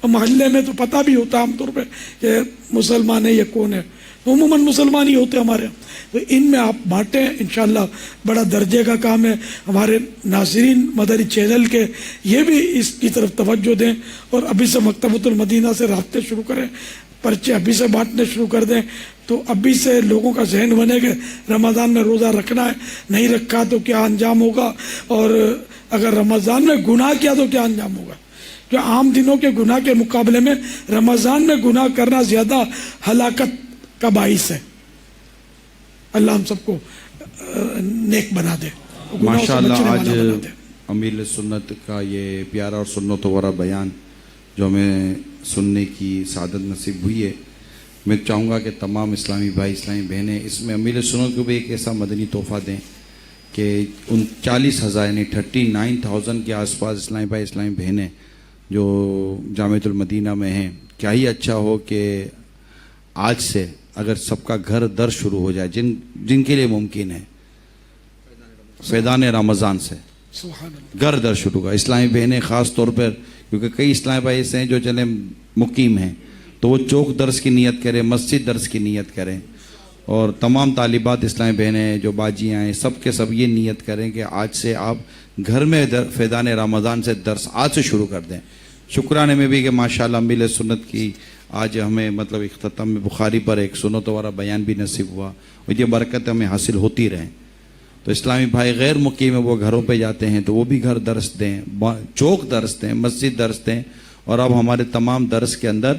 اور محلے میں تو پتہ بھی ہوتا ہے عام طور پہ کہ مسلمان ہے یہ کون ہے, عموماً مسلمان ہی ہوتے ہمارے یہاں. تو ان میں آپ بانٹیں, انشاءاللہ بڑا درجے کا کام ہے. ہمارے ناظرین مدری چینل کے یہ بھی اس کی طرف توجہ دیں, اور ابھی سے مکتبۃ المدینہ سے رابطے شروع کریں, پرچے ابھی سے بانٹنے شروع کر دیں. تو ابھی سے لوگوں کا ذہن بنے کہ رمضان میں روزہ رکھنا ہے, نہیں رکھا تو کیا انجام ہوگا, اور اگر رمضان میں گناہ کیا تو کیا انجام ہوگا. جو عام دنوں کے گناہ کے مقابلے میں رمضان میں گناہ کرنا زیادہ ہلاکت کا باعث ہے. اللہ ہم سب کو نیک بنا دے, ماشاءاللہ. آج امیر سنت کا یہ پیارا اور سنت والا بیان جو ہمیں سننے کی سعادت نصیب ہوئی ہے, میں چاہوں گا کہ تمام اسلامی بھائی اسلامی بہنیں اس میں امیر سنت کو بھی ایک ایسا مدنی تحفہ دیں کہ 39,000 یعنی 39,000 کے آس پاس اسلامی بھائی اسلامی بہنیں جو جامعۃ المدینہ میں ہیں, کیا ہی اچھا ہو کہ آج سے اگر سب کا گھر در شروع ہو جائے, جن کے لیے ممکن ہے, فیضان رمضان سے گھر در شروع کا. اسلامی بہنیں خاص طور پر, کیونکہ کئی اسلامی بھائی ایسے ہیں جو چلے مقیم ہیں, تو وہ چوک درس کی نیت کریں, مسجد درس کی نیت کریں, اور تمام طالبات اسلامی بہنیں جو باجیاں ہیں سب کے سب یہ نیت کریں کہ آج سے آپ گھر میں فیضان رمضان سے درس آج سے شروع کر دیں. شکرانے میں بھی کہ ماشاءاللہ امیر سنت کی آج ہمیں مطلب اختتام بخاری پر ایک سنت والا بیان بھی نصیب ہوا, اور یہ برکت ہمیں حاصل ہوتی رہیں. تو اسلامی بھائی غیر مقیم وہ گھروں پہ جاتے ہیں تو وہ بھی گھر درس دیں, چوک درس دیں, مسجد درس دیں. اور اب ہمارے تمام درس کے اندر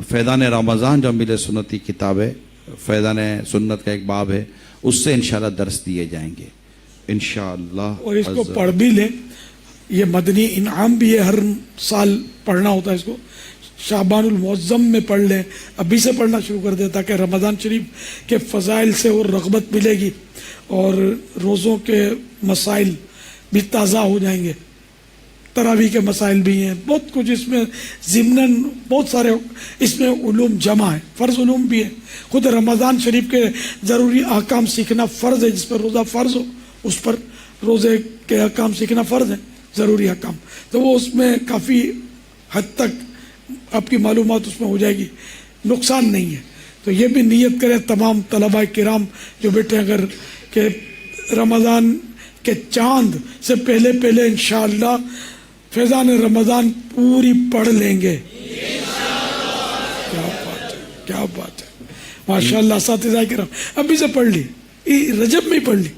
فیضان رمضان جو امیر سنت کی کتاب ہے, فیضان سنت کا ایک باب ہے, اس سے انشاءاللہ درس دیے جائیں گے انشاءاللہ. اور اس کو پڑھ بھی لیں, یہ مدنی انعام بھی ہے, ہر سال پڑھنا ہوتا ہے اس کو. شعبان المعظم میں پڑھ لیں, ابھی سے پڑھنا شروع کر دیں تاکہ رمضان شریف کے فضائل سے اور رغبت ملے گی, اور روزوں کے مسائل بھی تازہ ہو جائیں گے. تراویح کے مسائل بھی ہیں, بہت کچھ اس میں ضمناً بہت سارے اس میں علوم جمع ہیں, فرض علوم بھی ہیں. خود رمضان شریف کے ضروری احکام سیکھنا فرض ہے, جس پر روزہ فرض ہو اس پر روزے کے احکام سیکھنا فرض ہے, ضروری احکام. تو وہ اس میں کافی حد تک آپ کی معلومات اس میں ہو جائے گی, نقصان نہیں ہے. تو یہ بھی نیت کریں تمام طلباء کرام جو بیٹھے, اگر کہ رمضان کے چاند سے پہلے پہلے انشاءاللہ فیضان رمضان پوری پڑھ لیں گے. کیا بات ہے, کیا بات ہے, ماشاءاللہ. اساتذہ کرام ابھی سے پڑھ لی, رجب میں پڑھ لی,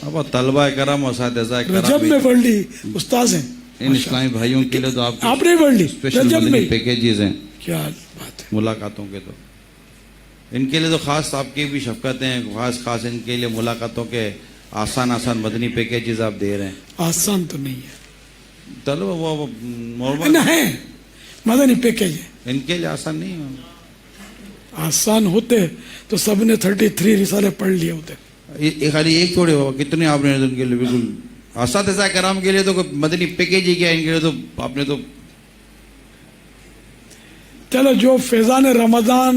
اب طلبہ کرام اور اساتذہ کرام رجب میں پڑھ لی, استاذ ہیں ان اسلامی بھائیوں کے لیے. تو آپ نے پڑھ لی اسپیشل مدنی پیکیجز ہیں, کیا بات ہے, ملاقاتوں کے. تو ان کے لیے تو خاص آپ کی بھی شفقتیں ہیں, خاص ان کے لیے ملاقاتوں کے آسان مدنی پیکیجز آپ دے رہے ہیں. آسان تو نہیں ہے, چلو وہ ہے مدنی پیکیج ہے, ان کے لیے آسان نہیں ہے. آسان ہوتے تو سب نے 33 رسالے پڑھ لیے ہوتے. خالی ایک تھوڑے ہو, کتنے آپ نے ان کے لیے بالکل. اساتذہ کرام کے لیے تو مدنی پیکیج ہی کیا, ان کے لیے تو آپ نے تو. چلو جو فیضان رمضان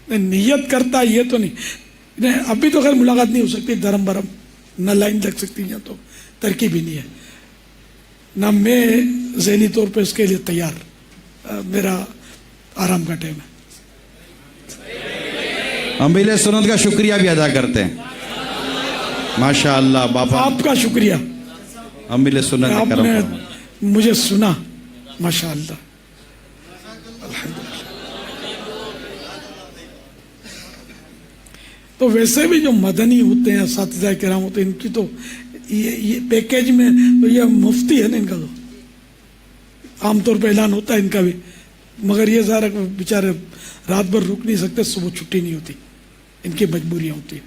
نیت کرتا یہ تو نہیں, ابھی تو خیر ملاقات نہیں ہو سکتی, دھرم برم نہ لائن لگ سکتی ہے, تو ترکیب ہی نہیں ہے, نہ میں ذہنی طور پہ اس کے لیے تیار. میرا آرام کا ٹائم ہے. ہم امیر سنت کا شکریہ بھی ادا کرتے ہیں. ماشاءاللہ بابا, آپ کا شکریہ, امیر سنت آپ کرم نے فرمائیں. مجھے سنا, ماشاءاللہ, الحمدللہ. تو ویسے بھی جو مدنی ہوتے ہیں اساتذہ کرام ہوتے ہیں, ان کی تو یہ پیکیج میں تو یہ مفتی ہے نا, ان کا تو عام طور پہ اعلان ہوتا ہے ان کا بھی, مگر یہ ظاہر بیچارے رات بھر رک نہیں سکتے, صبح چھٹی نہیں ہوتی, ان کی مجبوریاں ہوتی ہیں.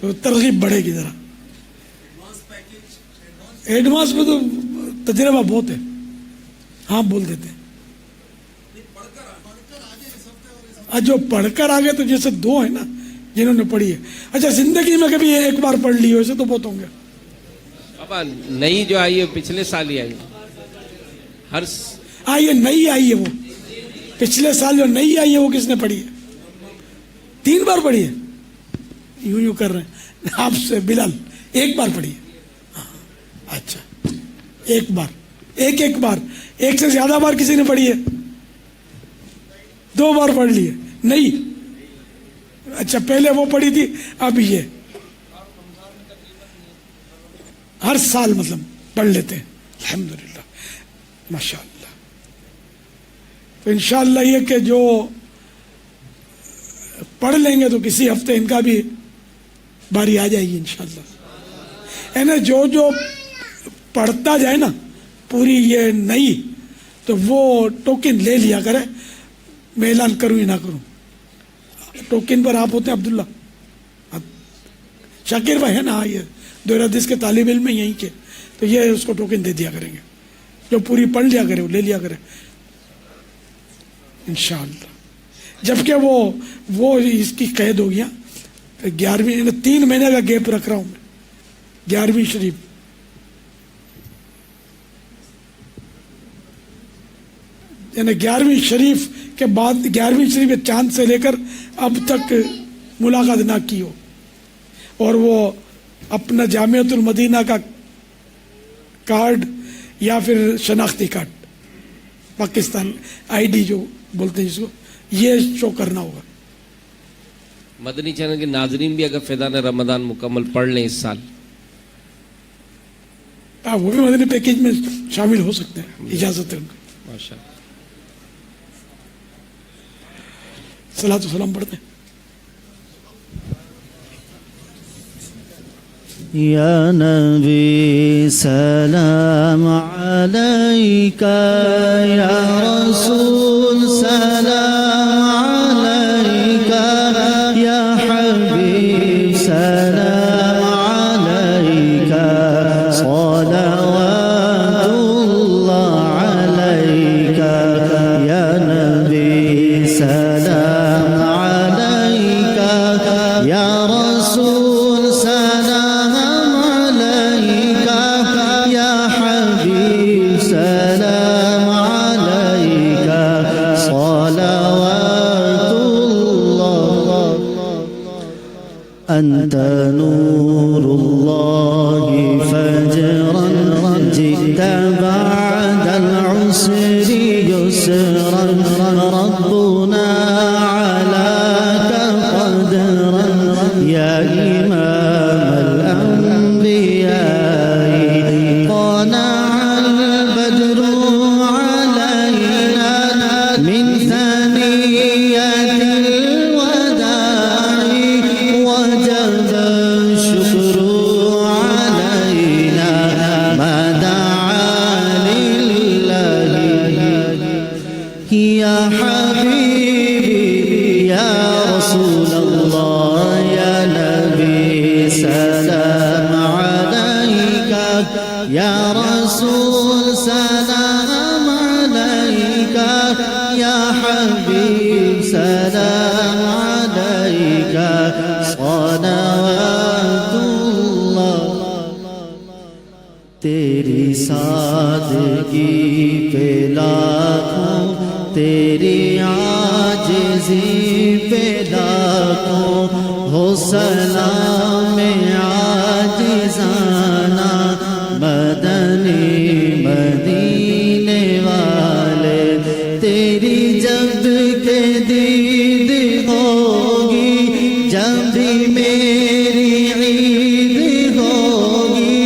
تو ترغیب بڑھے گی ذرا. ایڈوانس میں تو تجربہ بہت ہے. ہاں بول دیتے ہیں. جو پڑھ کر آگے تو جیسے دو ہیں نا جنہوں نے پڑھی ہے. اچھا زندگی میں کبھی ایک بار پڑھ لی ہو ایسے تو بہت ہوں گے. ابا نئی جو آئی ہے پچھلے سال ہی آئی ہر ہاں یہ نئی آئی ہے. وہ پچھلے سال جو نئی آئی ہے وہ کس نے پڑھی ہے؟ 3 بار پڑھی ہے. یوں کر رہے ہیں آپ سے. بلال ایک بار پڑھی ہے. اچھا ایک بار. ایک بار. ایک سے زیادہ بار کسی نے پڑھی ہے؟ 2 بار پڑھ لی ہے. نہیں اچھا پہلے وہ پڑھی تھی اب یہ ہر سال مطلب پڑھ لیتے ہیں. الحمدللہ ماشاءاللہ. تو انشاءاللہ یہ کہ جو پڑھ لیں گے تو کسی ہفتے ان کا بھی باری آ جائے گی انشاءاللہ. یعنی جو پڑھتا جائے نا پوری یہ نئی تو وہ ٹوکن لے لیا کرے. میں اعلان کروں ہی نہ کروں. ٹوکن پر آپ ہوتے ہیں عبداللہ شاکر بھائی ہے نا. یہ دور حدیث کے طالب علم میں یہیں کے تو یہ اس کو ٹوکن دے دیا کریں گے. جو پوری پڑھ لیا کرے وہ لے لیا کرے انشاءاللہ. جبکہ وہ اس کی قید ہو گیا 11ویں 3 مہینے کا گیپ رکھ رہا ہوں میں. 11ویں شریف یعنی 11ویں شریف کے بعد 11ویں شریف کے چاند سے لے کر اب تک ملاقات نہ کی ہو. اور وہ اپنا جامعۃ المدینہ کا کارڈ یا پھر شناختی کارڈ پاکستان ID جو بولتے ہیں جس کو یہ شو کرنا ہوگا. مدنی چینل کے ناظرین بھی اگر فیضان رمضان مکمل پڑھ لیں اس سال وہ بھی مدنی پیکیج میں شامل ہو سکتے ہیں. اجازت ہے ان کو. ماشاء اللہ. صلاۃ و سلام پڑھتے ہیں. یا نبی سلام علیکہ یا رسول سلام علیکہ یا حبیب سلام علیکہ صلوات اللہ علیکہ یا نبی سلام علیکہ یا رسول سلام سلام علیکہ صلوات اللہ. انت نور اللہ فجرا جئت بعد العسر یسرا ربنا علاک قدرا یا امام الانبیاء. یا رسول سلام علیکہ یا حبیب سلام علیکہ صلوات اللہ. تیری سادگی پہ لاکھوں تیری عاجزی پہ لاکھوں ہو سلام عاجزانہ. مدنی مدینے والے تیری جب کے دید ہوگی جب بھی میری عید ہوگی.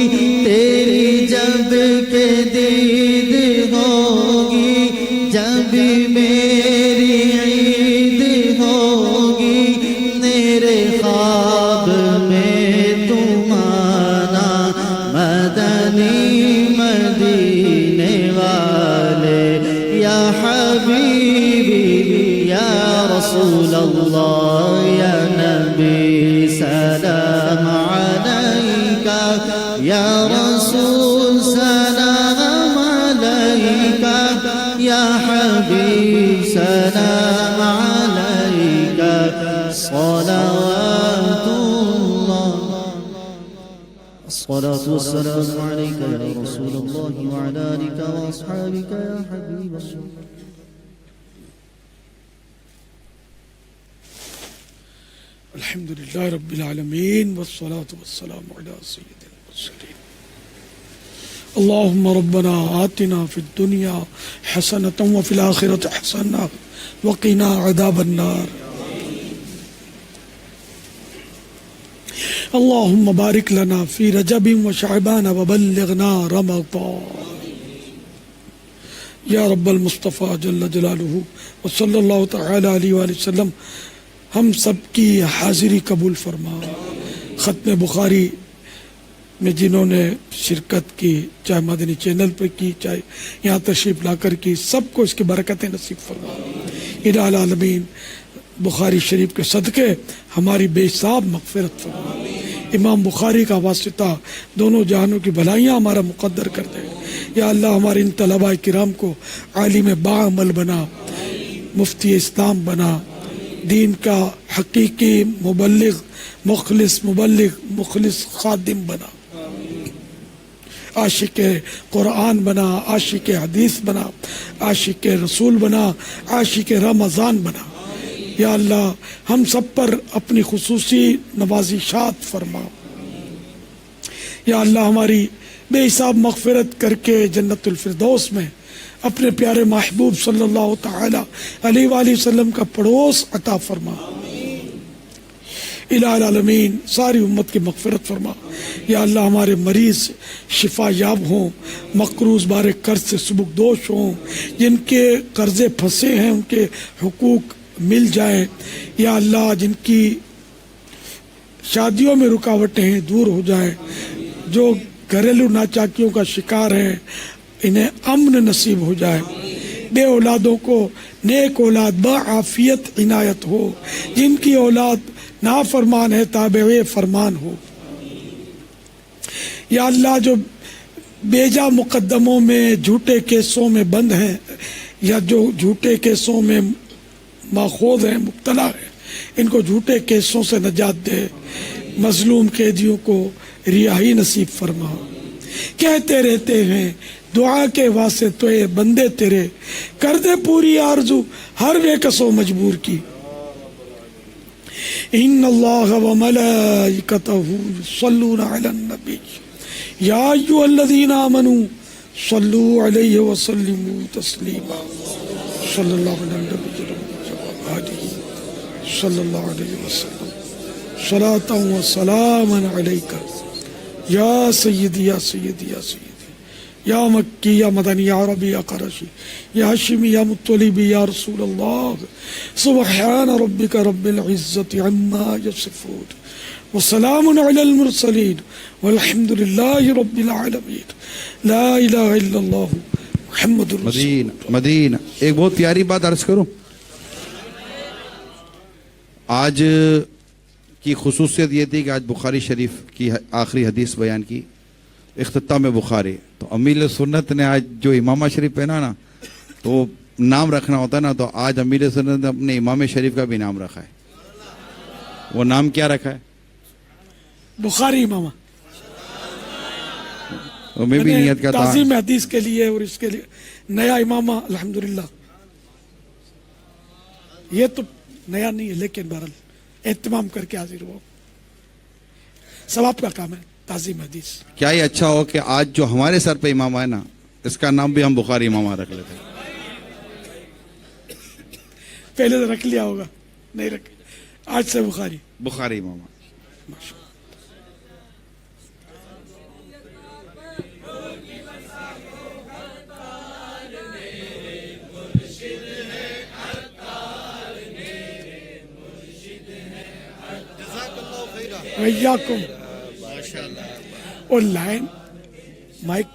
تیری جب کے دید ہوگی جب بھی میری عید ہوگی. میرے خواب میں تم آنا مدنی مدینے والے. یا حبیبی یا رسول اللہ یا نبی سلام حبيب سلام عليك صلوات الله الصلاة والسلام عليك يا رسول الله وعلى آلك وأصحابك يا حبيب الله. الحمد لله رب العالمين والصلاة والسلام على سيد المرسلين. اللهم ربنا آتنا في الدنيا حسنة وفي الآخرة حسنة وقنا عذاب النار. اللهم بارك لنا في رجب وشعبان وبلغنا رمضان یا رب المصطفیٰ جل جلالہ وصلی اللہ تعالی علیہ وآلہ وسلم ہم سب کی حاضری قبول فرما. ختم بخاری میں جنہوں نے شرکت کی، چاہے مدنی چینل پہ کی، چاہے یہاں تشریف لا کر کی، سب کو اس کی برکتیں نصیب فرما. الہ العالمین بخاری شریف کے صدقے ہماری بے حساب مغفرت فرما. امام بخاری کا واسطہ دونوں جہانوں کی بھلائیاں ہمارا مقدر کر دے. یا اللہ ہمارے ان طلباء کرام کو عالم باعمل بنا، مفتی اسلام بنا، دین کا حقیقی مبلغ، مخلص خادم بنا، عاشق قرآن بنا، عاشق حدیث بنا، عاشق رسول بنا، عاشق رمضان بنا. یا اللہ ہم سب پر اپنی خصوصی نوازشات فرما. یا اللہ ہماری بے حساب مغفرت کر کے جنت الفردوس میں اپنے پیارے محبوب صلی اللہ تعالی علیہ وآلہ وسلم کا پڑوس عطا فرما. الہ العالمین ساری امت کی مغفرت فرما. یا اللہ ہمارے مریض شفا یاب ہوں، مقروض بار قرض سے سبکدوش ہوں، جن کے قرضے پھنسے ہیں ان کے حقوق مل جائیں. یا اللہ جن کی شادیوں میں رکاوٹیں ہیں دور ہو جائیں، جو گھریلو ناچاکیوں کا شکار ہیں انہیں امن نصیب ہو جائے. بے اولادوں کو نیک اولاد بعافیت عنایت ہو، جن کی اولاد نافرمان ہے تابع فرمان ہو. یا اللہ جو بیجا مقدموں میں جھوٹے کیسوں میں بند ہیں یا جو جھوٹے کیسوں میں ماخوذ ہیں، مبتلا ہیں، ان کو جھوٹے کیسوں سے نجات دے. مظلوم قیدیوں کو رہائی نصیب فرما. کہتے رہتے ہیں دعا کے واسطے بندے تیرے، کر دے پوری آرزو ہر بے کس و مجبور کی. ان اللہ وملائکتہ یصلون علی النبی یا ایھا الذین آمنوا صلوا علیہ وسلموا تسلیما. صلی اللہ علی النبی صلی اللہ علیہ وسلم صلاۃ و سلاما علیک یا سیدی یا سیدی یا سیدی یا مکی یا مدنی یا عربی یا قرشی یا ہاشمی یا مطلبی یا رسول اللہ. سبحان ربک رب العزت عما یصفون وسلام علی المرسلین والحمد للہ رب العالمین. لا الہ الا اللہ محمد رسول. مدینہ ایک بہت پیاری بات عرض کروں. آج کی خصوصیت یہ تھی کہ آج بخاری شریف کی آخری حدیث بیان کی، اختتام بخاری. تو امیر سنت نے آج جو امامہ شریف پہنا نا تو نام رکھنا ہوتا نا، تو آج امیر سنت نے اپنے امام شریف کا بھی نام رکھا ہے. وہ نام کیا رکھا ہے؟ بخاری امامہ. میں بھی نیت کا تعظیم حدیث کے لیے اور اس کے لیے نیا امامہ الحمدللہ. یہ تو نیا نہیں ہے لیکن بہرحال اہتمام کر کے حاضر ہوا. ثواب کا کام ہے تعظیم حدیث. کیا ہی اچھا ہو کہ آج جو ہمارے سر پہ امامہ ہے نا اس کا نام بھی ہم بخاری امامہ رکھ لیتے ہیں. پہلے تو رکھ لیا ہوگا، نہیں رکھ، آج سے بخاری امامہ. ویاکم. اور لائن مائک